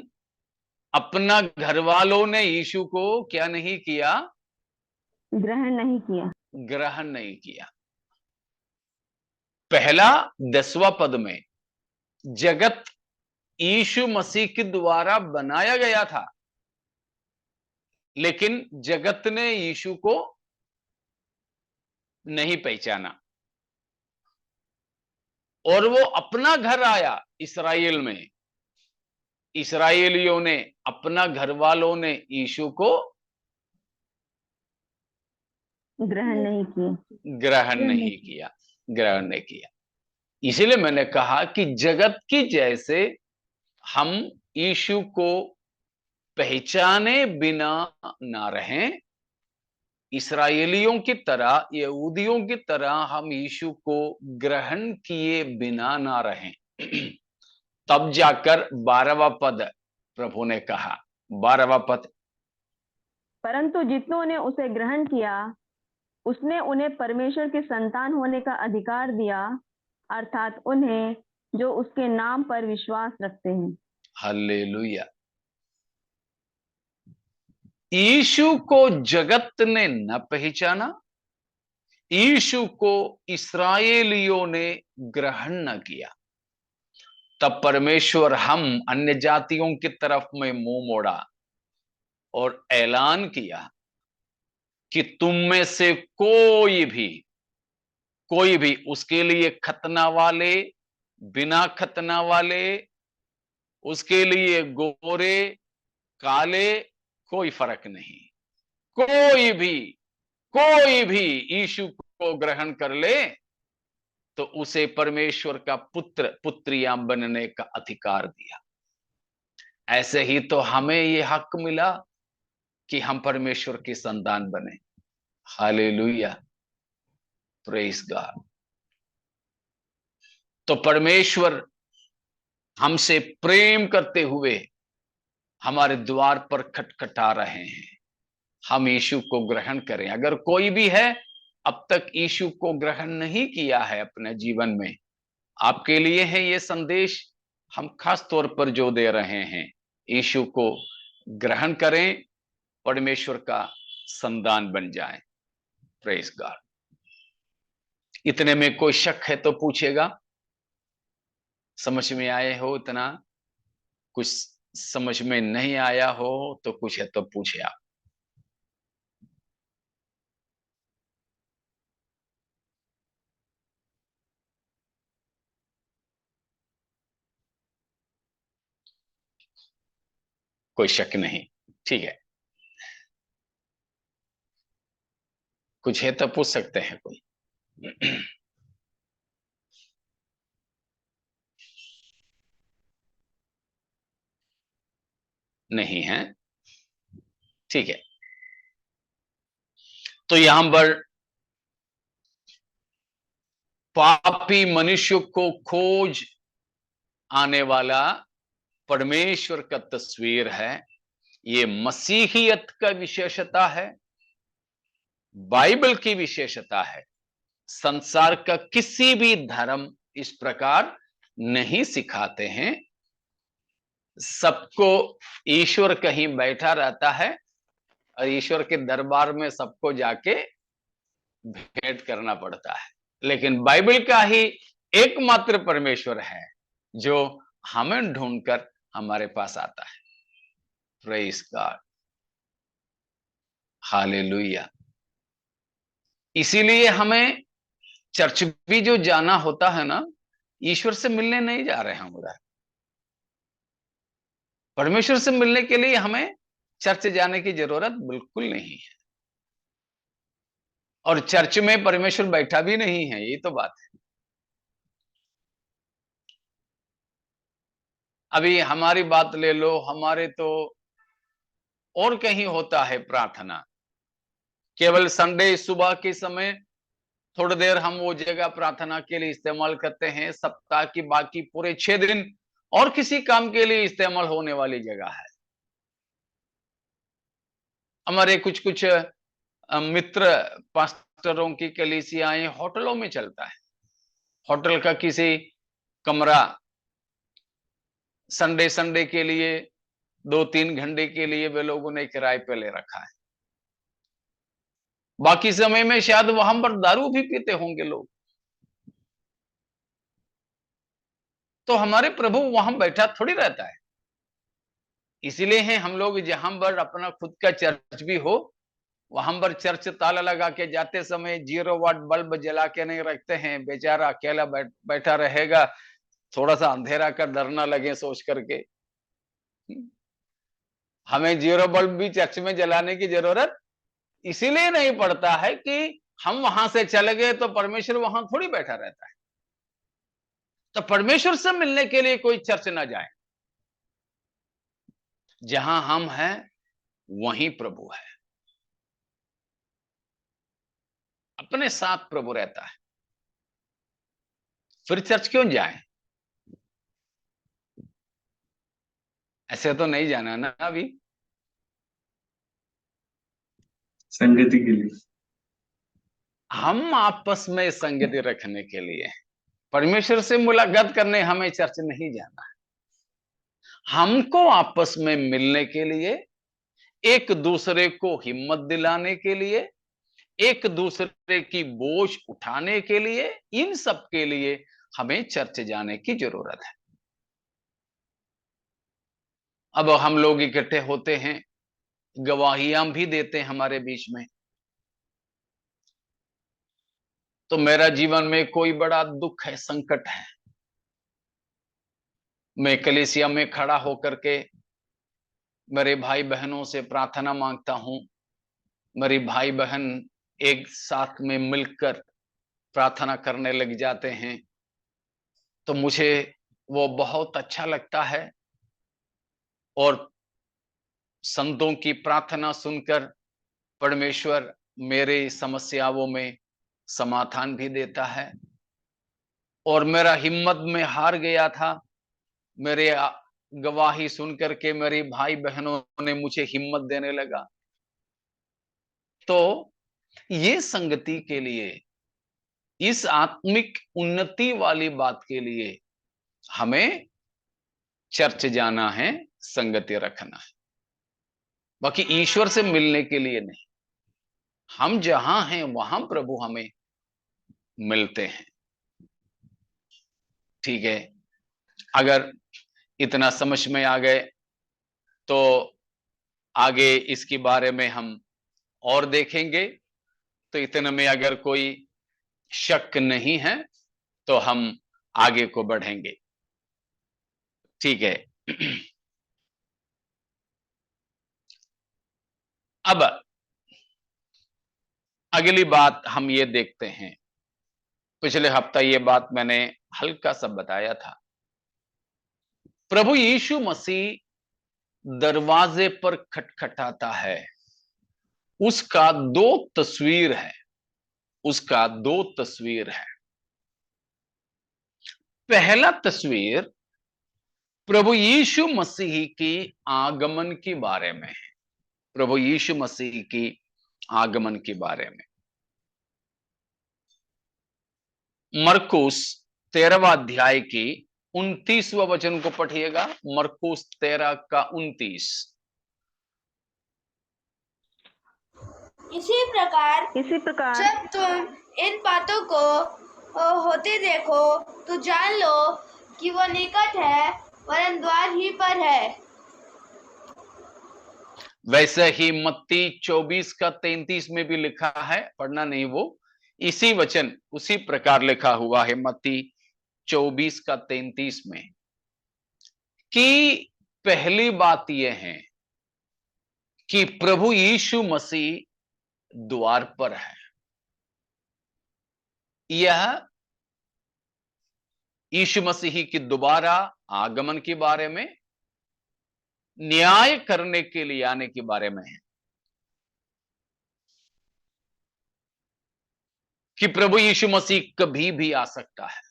अपना घर वालों ने यीशु को क्या नहीं किया? ग्रहण नहीं किया। ग्रहण नहीं किया। पहला 10वां पद में जगत यीशु मसीह के द्वारा बनाया गया था, लेकिन जगत ने यीशु को नहीं पहचाना और वो अपना घर आया इस्राएल में। इस्राएलियों ने, अपना घर वालों ने यीशु को ग्रहण नहीं किया। ग्रहण नहीं किया। ग्रहण नहीं किया। इसीलिए मैंने कहा कि जगत की जैसे हम यीशु को पहचाने बिना ना रहें, इस्राएलियों की तरह, यहूदियों की तरह हम यीशु को ग्रहण किए बिना ना रहें। तब जाकर 12वां पद प्रभु ने कहा, 12वां पद, परंतु जितनों ने उसे ग्रहण किया उसने उन्हें परमेश्वर के संतान होने का अधिकार दिया, अर्थात उन्हें जो उसके नाम पर विश्वास रखते हैं। हालेलुया। यीशु को जगत ने न पहचाना, यीशु को इस्राएलियों ने ग्रहण न किया। तब परमेश्वर हम अन्य जातियों की तरफ में मुंह मोड़ा और ऐलान किया कि तुम में से कोई भी उसके लिए खतना वाले, बिना खतना वाले, उसके लिए गोरे काले, कोई फर्क नहीं। कोई भी यीशु को ग्रहण कर ले तो उसे परमेश्वर का पुत्र पुत्रियां बनने का अधिकार दिया। ऐसे ही तो हमें यह हक मिला कि हम परमेश्वर के संतान बने। Hallelujah, praise God. तो परमेश्वर हमसे प्रेम करते हुए हमारे द्वार पर खटखटा रहे हैं, हम यीशु को ग्रहण करें। अगर कोई भी है अब तक यीशु को ग्रहण नहीं किया है अपने जीवन में, आपके लिए है ये संदेश। हम खास तौर पर जो दे रहे हैं, यीशु को ग्रहण करें, परमेश्वर का संतान बन जाएं। Praise God. इतने में कोई शक है तो पूछेगा। समझ में आए हो इतना? कुछ समझ में नहीं आया हो तो कुछ है तो पूछे आप। कोई शक नहीं। ठीक है, कुछ है तो पूछ सकते हैं कोई। नहीं है, ठीक है। तो यहां पर पापी मनुष्य को खोज आने वाला परमेश्वर का तस्वीर है। ये मसीहियत का विशेषता है, बाइबल की विशेषता है। संसार का किसी भी धर्म इस प्रकार नहीं सिखाते हैं। सबको ईश्वर कहीं बैठा रहता है और ईश्वर के दरबार में सबको जाके भेंट करना पड़ता है। लेकिन बाइबल का ही एकमात्र परमेश्वर है जो हमें ढूंढकर हमारे पास आता है। Praise God, hallelujah. इसीलिए हमें चर्च भी जो जाना होता है ना, ईश्वर से मिलने नहीं जा रहे हम उधर। परमेश्वर से मिलने के लिए हमें चर्च जाने की जरूरत बिल्कुल नहीं है, और चर्च में परमेश्वर बैठा भी नहीं है, ये तो बात है। अभी हमारी बात ले लो, हमारे तो और कहीं होता है प्रार्थना, केवल संडे सुबह के समय थोड़ी देर हम वो जगह प्रार्थना के लिए इस्तेमाल करते हैं। सप्ताह की बाकी पूरे 6 दिन और किसी काम के लिए इस्तेमाल होने वाली जगह है। हमारे कुछ कुछ मित्र पास्टरों की कलीसियाएं होटलों में चलता है। होटल का किसी कमरा संडे संडे के लिए 2-3 घंटे के लिए वे लोगों ने किराए पे ले रखा है। बाकी समय में शायद वहां पर दारू भी पीते होंगे लोग। तो हमारे प्रभु वहां बैठा थोड़ी रहता है। इसीलिए है हम लोग जहां पर अपना खुद का चर्च भी हो, वहां पर चर्च ताला लगा के जाते समय 0 वाट बल्ब जला के नहीं रखते हैं। बेचारा अकेला बैठा रहेगा, थोड़ा सा अंधेरा का डर ना लगे सोच करके। हमें 0 बल्ब भी चर्च में जलाने की जरूरत इसीलिए नहीं पड़ता है कि हम वहां से चले गए तो परमेश्वर वहां थोड़ी बैठा रहता है। तो परमेश्वर से मिलने के लिए कोई चर्च ना जाए। जहां हम हैं वहीं प्रभु है, अपने साथ प्रभु रहता है। फिर चर्च क्यों जाए? ऐसे तो नहीं जाना ना अभी, संगति के लिए। हम आपस में संगति रखने के लिए, परमेश्वर से मुलाकात करने हमें चर्च नहीं जाना है। हमको आपस में मिलने के लिए, एक दूसरे को हिम्मत दिलाने के लिए, एक दूसरे की बोझ उठाने के लिए, इन सब के लिए हमें चर्च जाने की जरूरत है। अब हम लोग इकट्ठे होते हैं, गवाहियां भी देते हैं हमारे बीच में। तो मेरा जीवन में कोई बड़ा दुख है, संकट है, मैं कलीसिया में खड़ा होकर के मेरे भाई बहनों से प्रार्थना मांगता हूं। मेरे भाई बहन एक साथ में मिलकर प्रार्थना करने लग जाते हैं, तो मुझे वो बहुत अच्छा लगता है। और संतों की प्रार्थना सुनकर परमेश्वर मेरे समस्याओं में समाधान भी देता है। और मेरा हिम्मत में हार गया था, मेरे गवाही सुनकर के मेरे भाई बहनों ने मुझे हिम्मत देने लगा। तो ये संगति के लिए, इस आत्मिक उन्नति वाली बात के लिए हमें चर्च जाना है, संगति रखना है। बाकी ईश्वर से मिलने के लिए नहीं। हम जहां हैं वहां प्रभु हमें मिलते हैं। ठीक है, अगर इतना समझ में आ गए तो आगे इसके बारे में हम और देखेंगे। तो इतने में अगर कोई शक नहीं है तो हम आगे को बढ़ेंगे। ठीक है। अब अगली बात हम ये देखते हैं, पिछले हफ्ता ये बात मैंने हल्का सा बताया था। प्रभु यीशु मसीह दरवाजे पर खटखटाता है, उसका दो तस्वीर है, उसका दो तस्वीर है। पहला तस्वीर प्रभु यीशु मसीह की आगमन के बारे में है, प्रभु यीशु मसीह की आगमन के बारे में। मरकुस 13वां अध्याय की 29वां वचन को पढ़िएगा। मरकुस 13 का 29। इसी प्रकार जब जब तुम इन बातों को होते देखो तो जान लो कि वो निकट है, वरन द्वार ही पर है। वैसे ही मत्ती 24 का 33 में भी लिखा है, पढ़ना नहीं, वो इसी वचन उसी प्रकार लिखा हुआ है मत्ती 24 का 33 में, कि पहली बात यह है कि प्रभु यीशु मसीह द्वार पर है। यह यीशु मसीह की दोबारा आगमन के बारे में, न्याय करने के लिए आने के बारे में है, कि प्रभु यीशु मसीह कभी भी आ सकता है।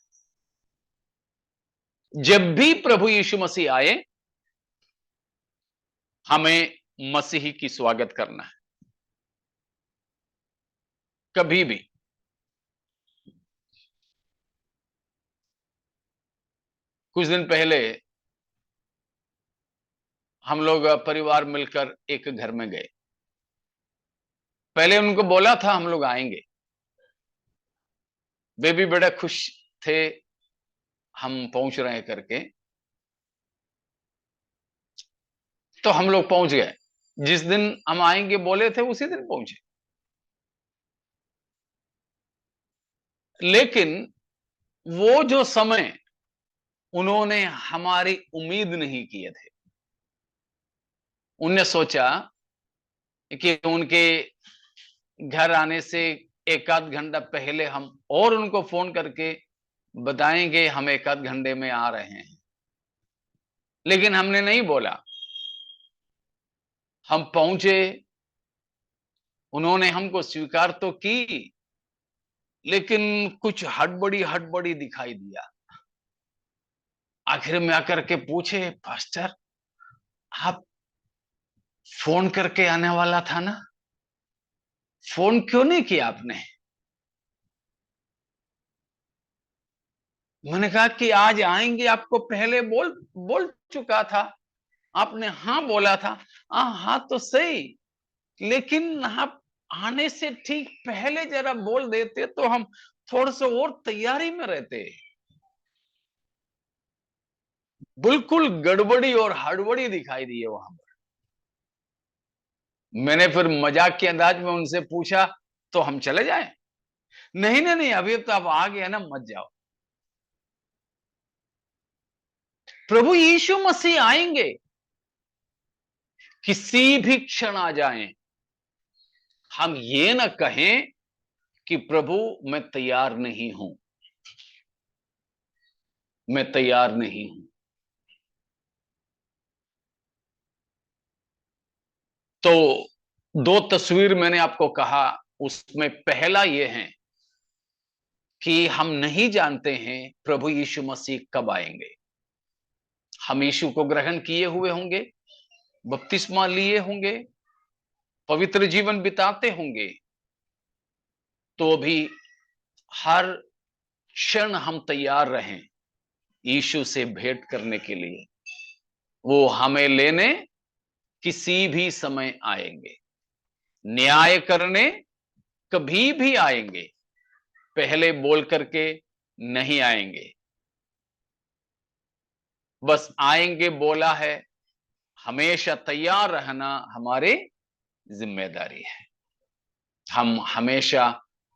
जब भी प्रभु यीशु मसीह आए, हमें मसीह की स्वागत करना है, कभी भी। कुछ दिन पहले हम लोग परिवार मिलकर एक घर में गए। पहले उनको बोला था हम लोग आएंगे, वे भी बड़ा खुश थे हम पहुंच रहे हैं करके। तो हम लोग पहुंच गए, जिस दिन हम आएंगे बोले थे उसी दिन पहुंचे। लेकिन वो जो समय उन्होंने हमारी उम्मीद नहीं किए थे, उनने सोचा कि उनके घर आने से एक आध घंटा पहले हम और उनको फोन करके बताएंगे हम एक आध घंटे में आ रहे हैं। लेकिन हमने नहीं बोला, हम पहुंचे, उन्होंने हमको स्वीकार तो की, लेकिन कुछ हड़बड़ी दिखाई दिया। आखिर में आकर के पूछे, पास्टर आप फोन करके आने वाला था ना, फोन क्यों नहीं किया आपने? मैंने कहा कि आज आएंगे, आपको पहले बोल चुका था, आपने हाँ बोला था। हाँ तो सही, लेकिन आप आने से ठीक पहले जरा बोल देते तो हम थोड़ा सा और तैयारी में रहते। बिल्कुल गड़बड़ी और हड़बड़ी दिखाई दी है वहां पर। मैंने फिर मजाक के अंदाज में उनसे पूछा, तो हम चले जाएं? नहीं, अभी तो आप आ गए ना, मत जाओ। प्रभु यीशु मसीह आएंगे, किसी भी क्षण आ जाएं। हम ये ना कहें कि प्रभु मैं तैयार नहीं हूं, मैं तैयार नहीं हूं। तो दो तस्वीर मैंने आपको कहा, उसमें पहला यह है कि हम नहीं जानते हैं प्रभु यीशु मसीह कब आएंगे। हम यीशु को ग्रहण किए हुए होंगे, बपतिस्मा लिए होंगे, पवित्र जीवन बिताते होंगे, तो भी हर क्षण हम तैयार रहें यीशु से भेंट करने के लिए। वो हमें लेने किसी भी समय आएंगे, न्याय करने कभी भी आएंगे, पहले बोल करके नहीं आएंगे। बस आएंगे बोला है, हमेशा तैयार रहना हमारी जिम्मेदारी है। हम हमेशा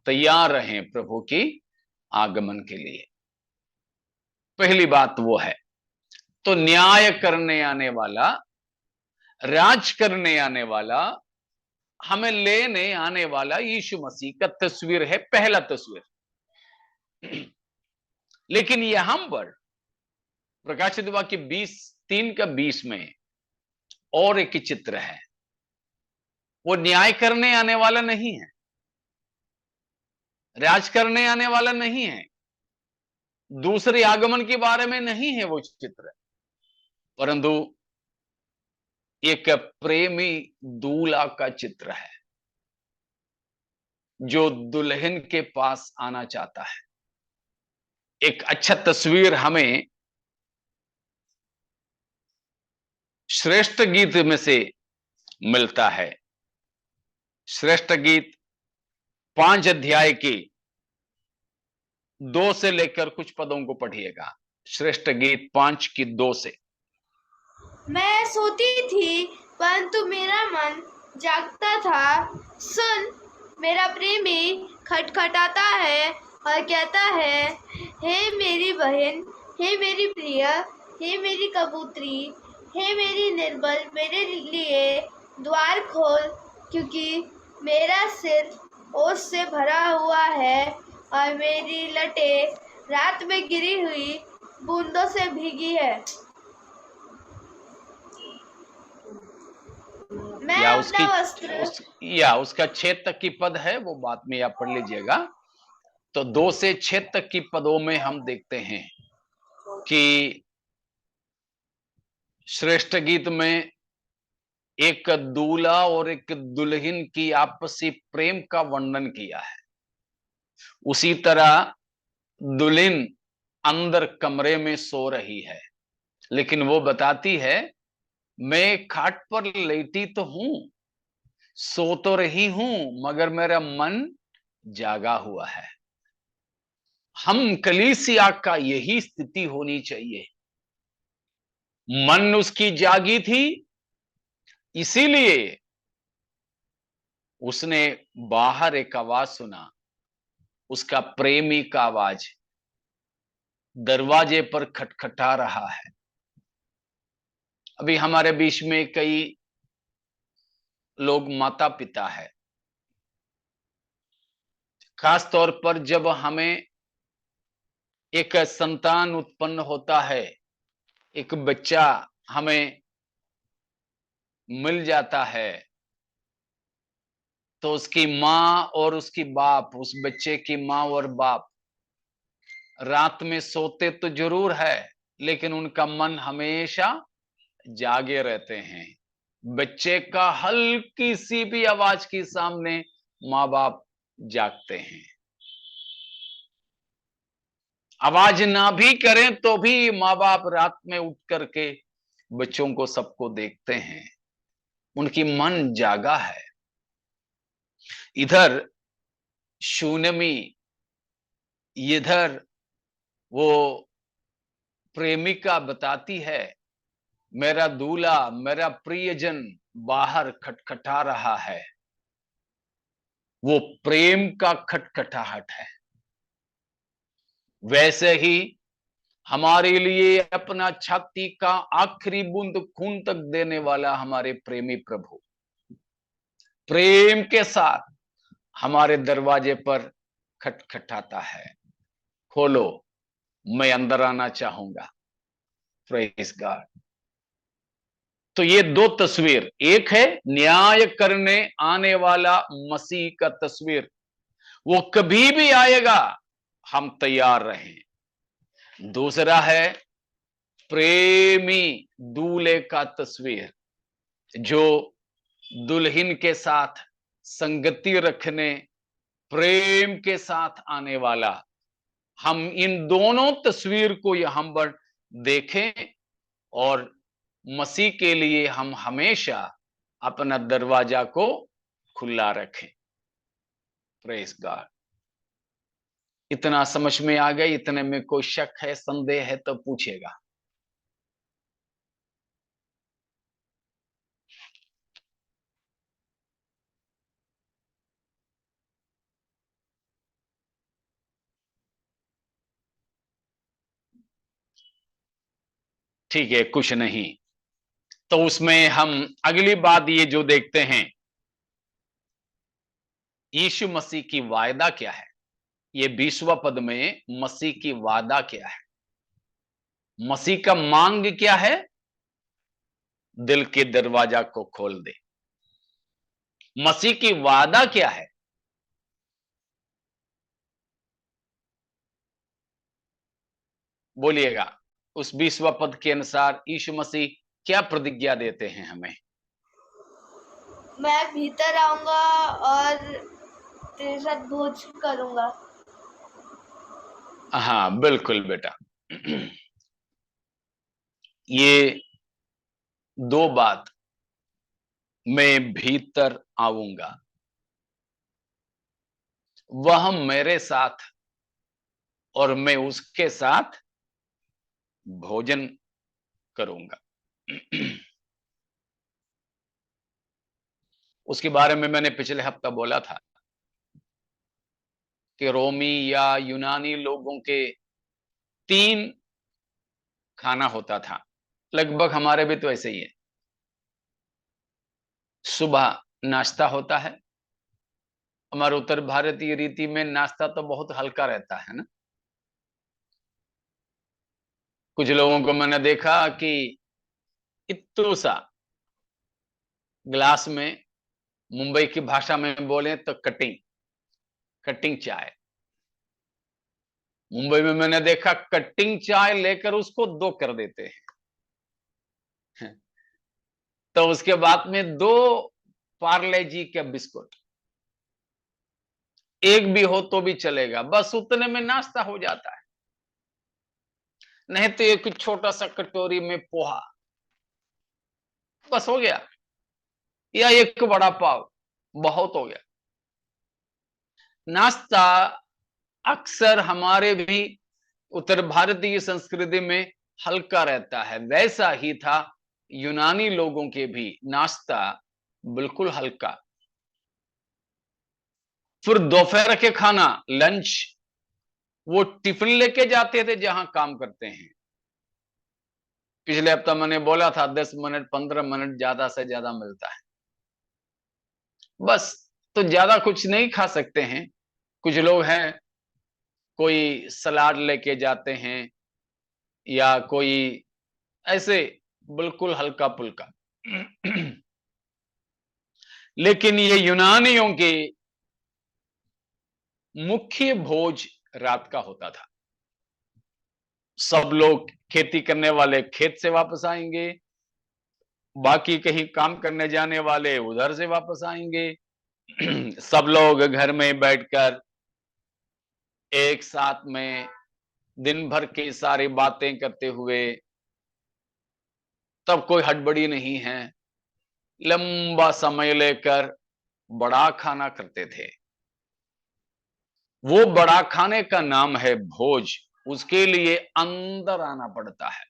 तैयार रहें प्रभु की आगमन के लिए। पहली बात वो है। तो न्याय करने आने वाला, राज करने आने वाला, हमें लेने आने वाला यीशु मसीह का तस्वीर है, पहला तस्वीर। लेकिन यहां पर प्रकाशित वाक्य 3:20 में और एक चित्र है। वो न्याय करने आने वाला नहीं है, राज करने आने वाला नहीं है, दूसरे आगमन के बारे में नहीं है वो चित्र, परंतु एक प्रेमी दूल्हा का चित्र है जो दुल्हन के पास आना चाहता है। एक अच्छा तस्वीर हमें श्रेष्ठ गीत में से मिलता है। श्रेष्ठ गीत 5 अध्याय के 2 से लेकर कुछ पदों को पढ़िएगा। श्रेष्ठ गीत 5:2 से। मैं सोती थी परंतु मेरा मन जागता था। सुन, मेरा प्रेमी खटखटाता है और कहता है, हे मेरी बहन, हे मेरी प्रिय, हे मेरी कबूतरी, हे मेरी निर्बल, मेरे लिए द्वार खोल, क्योंकि मेरा सिर ओस से भरा हुआ है और मेरी लटें रात में गिरी हुई बूंदों से भीगी है। मैं या अपना वस्त्र उसका 6 तक की पद है, वो बाद में आप पढ़ लीजिएगा। तो 2 से 6 तक की पदों में हम देखते हैं कि श्रेष्ठ गीत में एक दूल्हा और एक दुल्हन की आपसी प्रेम का वर्णन किया है। उसी तरह दुल्हन अंदर कमरे में सो रही है, लेकिन वो बताती है, मैं खाट पर लेटी तो हूं, सो तो रही हूं, मगर मेरा मन जागा हुआ है। हम कलीसिया का यही स्थिति होनी चाहिए। मन उसकी जागी थी, इसीलिए उसने बाहर एक आवाज सुना, उसका प्रेमी का आवाज दरवाजे पर खटखटा रहा है। अभी हमारे बीच में कई लोग माता पिता है, खास तौर पर जब हमें एक संतान उत्पन्न होता है, एक बच्चा हमें मिल जाता है, तो उसकी माँ और उसकी बाप, उस बच्चे की माँ और बाप रात में सोते तो जरूर है, लेकिन उनका मन हमेशा जागे रहते हैं। बच्चे का हल्की सी भी आवाज के सामने माँ बाप जागते हैं। आवाज ना भी करें तो भी माँ बाप रात में उठ करके बच्चों को सबको देखते हैं, उनकी मन जागा है। इधर शून्यमी, इधर वो प्रेमिका बताती है, मेरा दूल्हा, मेरा प्रियजन बाहर खटखटा रहा है। वो प्रेम का खटखटाहट है। वैसे ही हमारे लिए अपना छाती का आखिरी बूंद खून तक देने वाला हमारे प्रेमी प्रभु प्रेम के साथ हमारे दरवाजे पर खटखटाता है, खोलो, मैं अंदर आना चाहूंगा। Praise God. तो ये 2 तस्वीर, एक है न्याय करने आने वाला मसीह का तस्वीर, वो कभी भी आएगा, हम तैयार रहें। दूसरा है प्रेमी दूल्हे का तस्वीर, जो दुल्हन के साथ संगति रखने, प्रेम के साथ आने वाला। हम इन दोनों तस्वीर को यहां पर देखें और मसीह के लिए हम हमेशा अपना दरवाजा को खुला रखें। Praise God. इतना समझ में आ गया? इतने में कोई शक है, संदेह है तो पूछेगा। ठीक है, कुछ नहीं। तो उसमें हम अगली बात ये जो देखते हैं यीशु मसीह की वायदा क्या है? ये 20वां पद में मसीह की वादा क्या है? मसीह का मांग क्या है? दिल के दरवाजा को खोल दे। मसीह की वादा क्या है? बोलिएगा। उस 20वां पद के अनुसार यीशु मसीह क्या प्रतिज्ञा देते हैं हमें? मैं भीतर आऊंगा और तेरे साथ भोज करूंगा। हाँ, बिल्कुल बेटा। ये दो बात, मैं भीतर आऊंगा, वह मेरे साथ और मैं उसके साथ भोजन करूंगा। उसके बारे में मैंने पिछले हफ्ता बोला था कि रोमी या यूनानी लोगों के 3 खाना होता था। लगभग हमारे भी तो ऐसे ही है। सुबह नाश्ता होता है। हमारे उत्तर भारतीय रीति में नाश्ता तो बहुत हल्का रहता है ना। कुछ लोगों को मैंने देखा कि इत्तू सा ग्लास में, मुंबई की भाषा में बोले तो कटिंग कटिंग चाय। मुंबई में मैंने देखा कटिंग चाय लेकर उसको 2 कर देते हैं। तो उसके बाद में 2 पार्ले जी के बिस्कुट, एक भी हो तो भी चलेगा, बस उतने में नाश्ता हो जाता है। नहीं तो एक छोटा सा कटोरी में पोहा, बस हो गया। या एक बड़ा पाव, बहुत हो गया। नाश्ता अक्सर हमारे भी उत्तर भारतीय संस्कृति में हल्का रहता है। वैसा ही था यूनानी लोगों के भी नाश्ता बिल्कुल हल्का। फिर दोपहर के खाना, लंच, वो टिफिन लेके जाते थे जहां काम करते हैं। पिछले हफ्ता मैंने बोला था 10 मिनट 15 मिनट ज्यादा से ज्यादा मिलता है, बस। तो ज्यादा कुछ नहीं खा सकते हैं। कुछ लोग हैं, कोई सलाद लेके जाते हैं या कोई ऐसे बिल्कुल हल्का पुल्का। लेकिन ये यूनानियों के मुख्य भोज रात का होता था। सब लोग खेती करने वाले खेत से वापस आएंगे, बाकी कहीं काम करने जाने वाले उधर से वापस आएंगे। सब लोग घर में बैठकर एक साथ में दिन भर की सारी बातें करते हुए, तब कोई हड़बड़ी नहीं है, लंबा समय लेकर बड़ा खाना करते थे। वो बड़ा खाने का नाम है भोज। उसके लिए अंदर आना पड़ता है।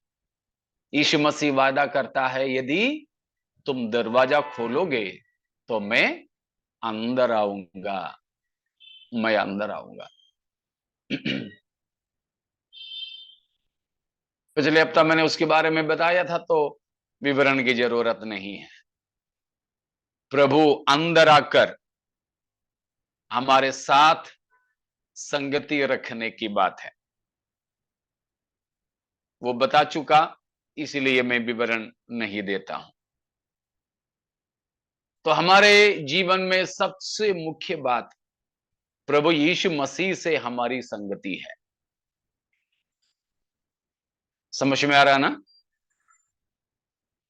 यीशु मसीह वादा करता है, यदि तुम दरवाजा खोलोगे तो मैं अंदर आऊंगा, मैं अंदर आऊंगा। पिछले हफ्ता मैंने उसके बारे में बताया था, तो विवरण की जरूरत नहीं है। प्रभु अंदर आकर हमारे साथ संगति रखने की बात है, वो बता चुका, इसलिए मैं विवरण नहीं देता हूं। तो हमारे जीवन में सबसे मुख्य बात प्रभु यीशु मसीह से हमारी संगति है। समझ में आ रहा ना?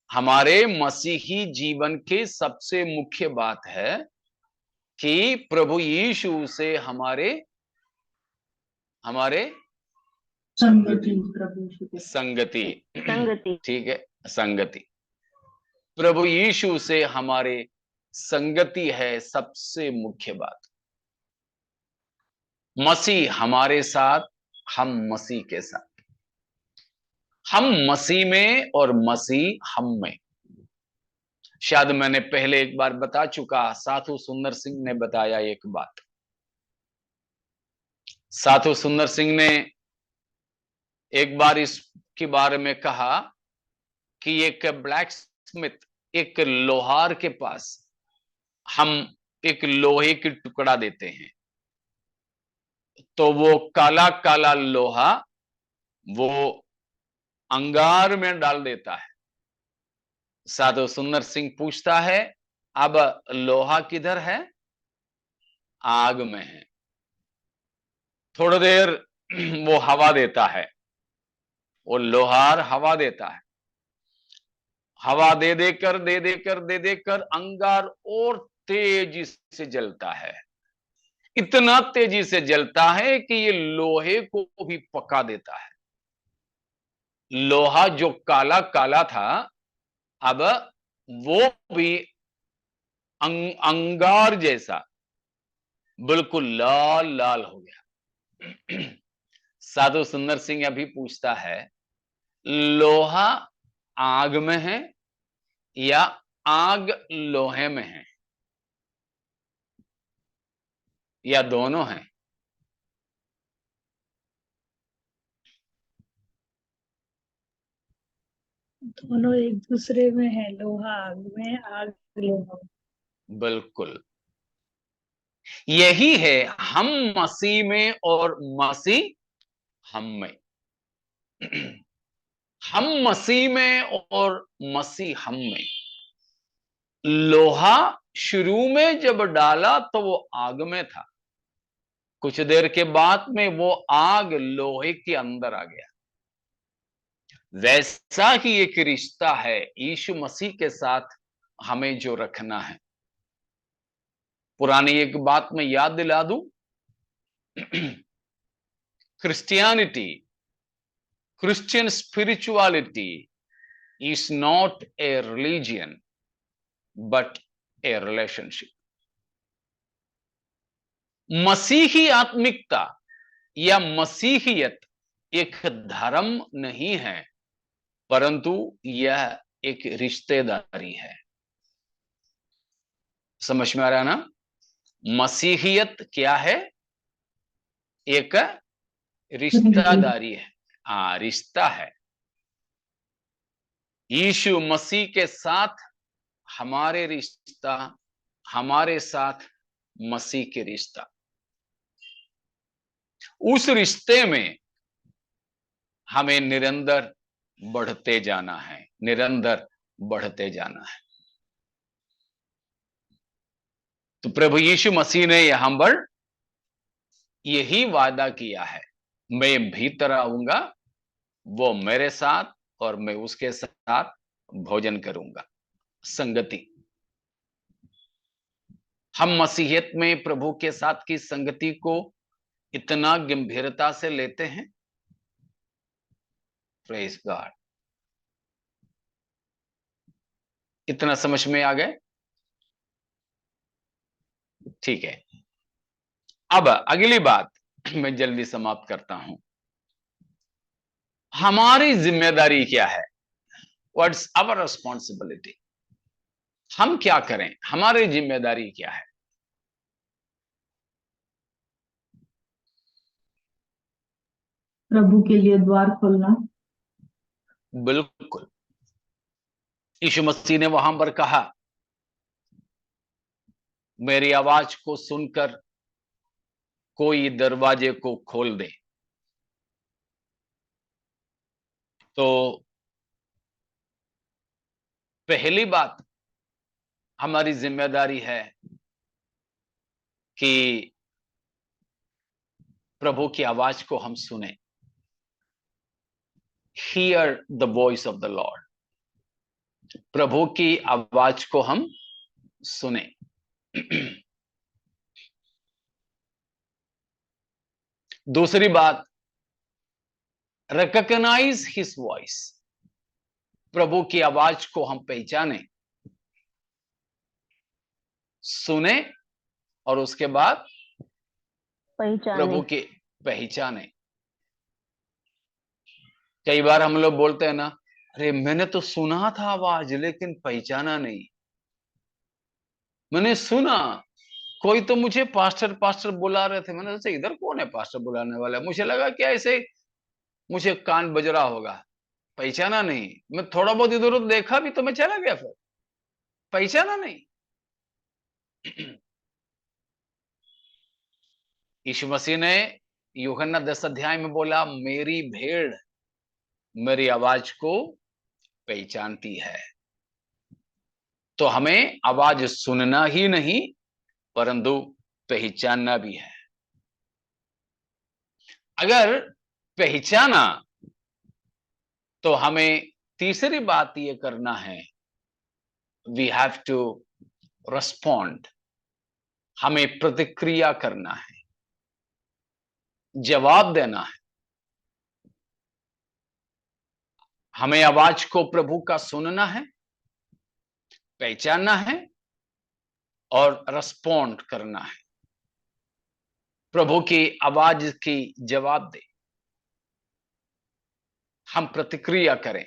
हमारे मसीही जीवन की सबसे मुख्य बात है कि प्रभु यीशु से हमारे संगति, प्रभु यीशु के संगति। संगति। ठीक है, संगति। प्रभु यीशु से हमारे संगति है सबसे मुख्य बात। मसीह हमारे साथ, हम मसीह के साथ, हम मसीह में और मसीह हम में। शायद मैंने पहले एक बार बता चुका, साधु सुंदर सिंह ने बताया एक बात। साधु सुंदर सिंह ने एक बार इसके बारे में कहा कि एक ब्लैक स्मिथ, एक लोहार के पास हम एक लोहे की टुकड़ा देते हैं, तो वो काला काला लोहा वो अंगार में डाल देता है। साधु सुंदर सिंह पूछता है, अब लोहा किधर है? आग में है। थोड़ी देर वो हवा देता है, वो लोहार हवा देता है, हवा दे देकर अंगार और तेजी से जलता है। इतना तेजी से जलता है कि ये लोहे को भी पका देता है। लोहा जो काला काला था, अब वो भी अंगार जैसा बिल्कुल लाल लाल हो गया। साधु सुंदर सिंह अभी पूछता है, लोहा आग में है या आग लोहे में है, या दोनों हैं? दोनों एक दूसरे में है, लोहा आग में, आग लोहा। बिल्कुल यही है, हम मसीह में और मसीह हम में। हम मसीह में और मसीह हम में। लोहा शुरू में जब डाला तो वो आग में था, कुछ देर के बाद में वो आग लोहे के अंदर आ गया। वैसा ही एक रिश्ता है यीशु मसीह के साथ हमें जो रखना है। पुरानी एक बात मैं याद दिला दूं, Christianity, Christian spirituality is not a religion but a relationship. मसीही आत्मिकता या मसीहियत एक धर्म नहीं है, परंतु यह एक रिश्तेदारी है। समझ में आ रहा ना? मसीहियत क्या है? एक रिश्तेदारी है। हाँ, रिश्ता है। यीशु मसीह के साथ हमारे रिश्ता, हमारे साथ मसीह के रिश्ता, उस रिश्ते में हमें निरंतर बढ़ते जाना है, निरंतर बढ़ते जाना है। तो प्रभु यीशु मसीह ने यहां पर यही वादा किया है, मैं भीतर आऊंगा, वो मेरे साथ और मैं उसके साथ भोजन करूंगा। संगति, हम मसीहियत में प्रभु के साथ की संगति को इतना गंभीरता से लेते हैं। Praise God. इतना समझ में आ गए? ठीक है। अब अगली बात मैं जल्दी समाप्त करता हूं। हमारी जिम्मेदारी क्या है? What's our responsibility? हम क्या करें? हमारी जिम्मेदारी क्या है? प्रभु के लिए द्वार खोलना। बिल्कुल। यीशु मसीह ने वहां पर कहा, मेरी आवाज को सुनकर कोई दरवाजे को खोल दे। तो पहली बात हमारी जिम्मेदारी है कि प्रभु की आवाज को हम सुने। Hear the voice of the Lord. प्रभु की आवाज को हम सुने। दूसरी बात, रिकॉग्नाइज हिज वॉइस। प्रभु की आवाज को हम पहचाने, सुने और उसके बाद प्रभु के पहचाने। कई बार हम लोग बोलते हैं ना, अरे मैंने तो सुना था आवाज लेकिन पहचाना नहीं। मैंने सुना, कोई तो मुझे पास्टर पास्टर बुला रहे थे, मैंने सोचा इधर कौन है पास्टर बुलाने वाला, मुझे लगा क्या ऐसे मुझे कान बज रहा होगा। पहचाना नहीं। मैं थोड़ा बहुत इधर उधर देखा भी तो मैं चला गया, फिर पहचाना नहीं। यीशु मसीह ने यूहन्ना 10 अध्याय में बोला, मेरी भेड़ मेरी आवाज को पहचानती है। तो हमें आवाज सुनना ही नहीं परंतु पहचानना भी है। अगर पहचाना तो हमें तीसरी बात यह करना है, वी हैव टू रिस्पॉन्ड, हमें प्रतिक्रिया करना है, जवाब देना है। हमें आवाज को प्रभु का सुनना है, पहचानना है और रिस्पॉन्ड करना है। प्रभु की आवाज की जवाब दे, हम प्रतिक्रिया करें।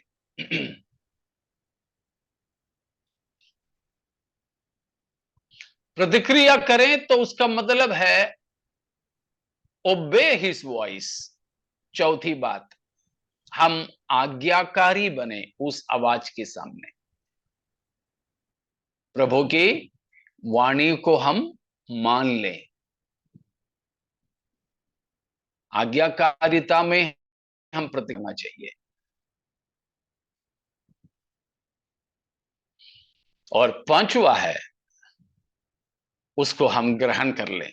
प्रतिक्रिया करें तो उसका मतलब है ओबे हिज वॉइस। चौथी बात, हम आज्ञाकारी बने उस आवाज के सामने। प्रभु की वाणी को हम मान लें। आज्ञाकारिता में हम प्रतिक्रिया चाहिए। और पांचवा है, उसको हम ग्रहण कर लें,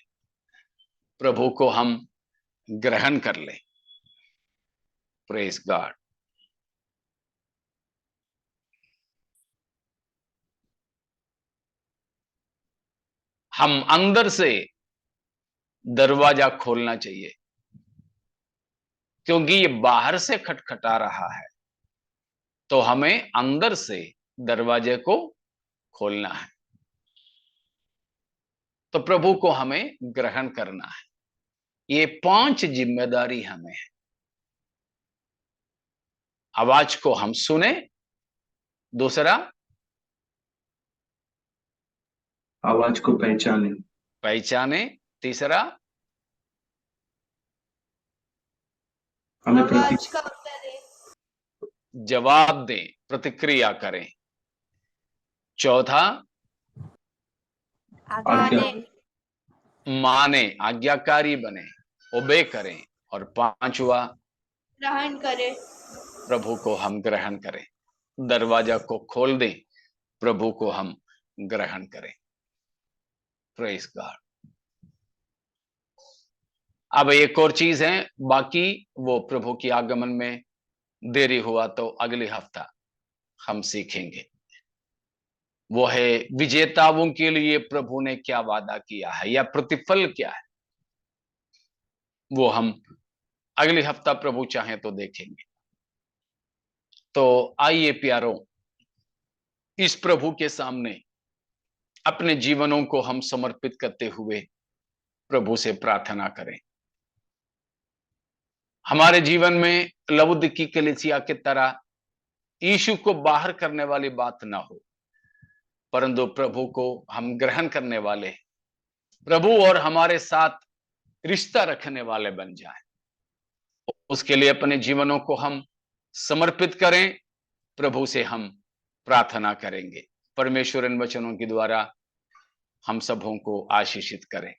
प्रभु को हम ग्रहण कर लें। Praise God. हम अंदर से दरवाजा खोलना चाहिए, क्योंकि ये बाहर से खटखटा रहा है, तो हमें अंदर से दरवाजे को खोलना है। तो प्रभु को हमें ग्रहण करना है। ये 5 जिम्मेदारी हमें है। आवाज को हम सुने, दूसरा आवाज को पहचाने, तीसरा हमें आवाज का उत्तर दे, जवाब दें, प्रतिक्रिया करें। चौथा माने, आज्ञाकारी बने, ओबे करें। और पांचवा ग्रहण करे, प्रभु को हम ग्रहण करें। दरवाजा को खोल दें, प्रभु को हम ग्रहण करें। Praise God. अब एक और चीज है, बाकी वो प्रभु की आगमन में देरी हुआ तो अगले हफ्ता हम सीखेंगे। वो है विजेताओं के लिए प्रभु ने क्या वादा किया है या प्रतिफल क्या है, वो हम अगले हफ्ता प्रभु चाहे तो देखेंगे। तो आइए प्यारों, इस प्रभु के सामने अपने जीवनों को हम समर्पित करते हुए प्रभु से प्रार्थना करें। हमारे जीवन में लवोदिकी कलीसिया की तरह यीशु को बाहर करने वाली बात ना हो, परंतु प्रभु को हम ग्रहण करने वाले, प्रभु और हमारे साथ रिश्ता रखने वाले बन जाएं। उसके लिए अपने जीवनों को हम समर्पित करें। प्रभु से हम प्रार्थना करेंगे। परमेश्वर इन वचनों के द्वारा हम सबों को आशीषित करें।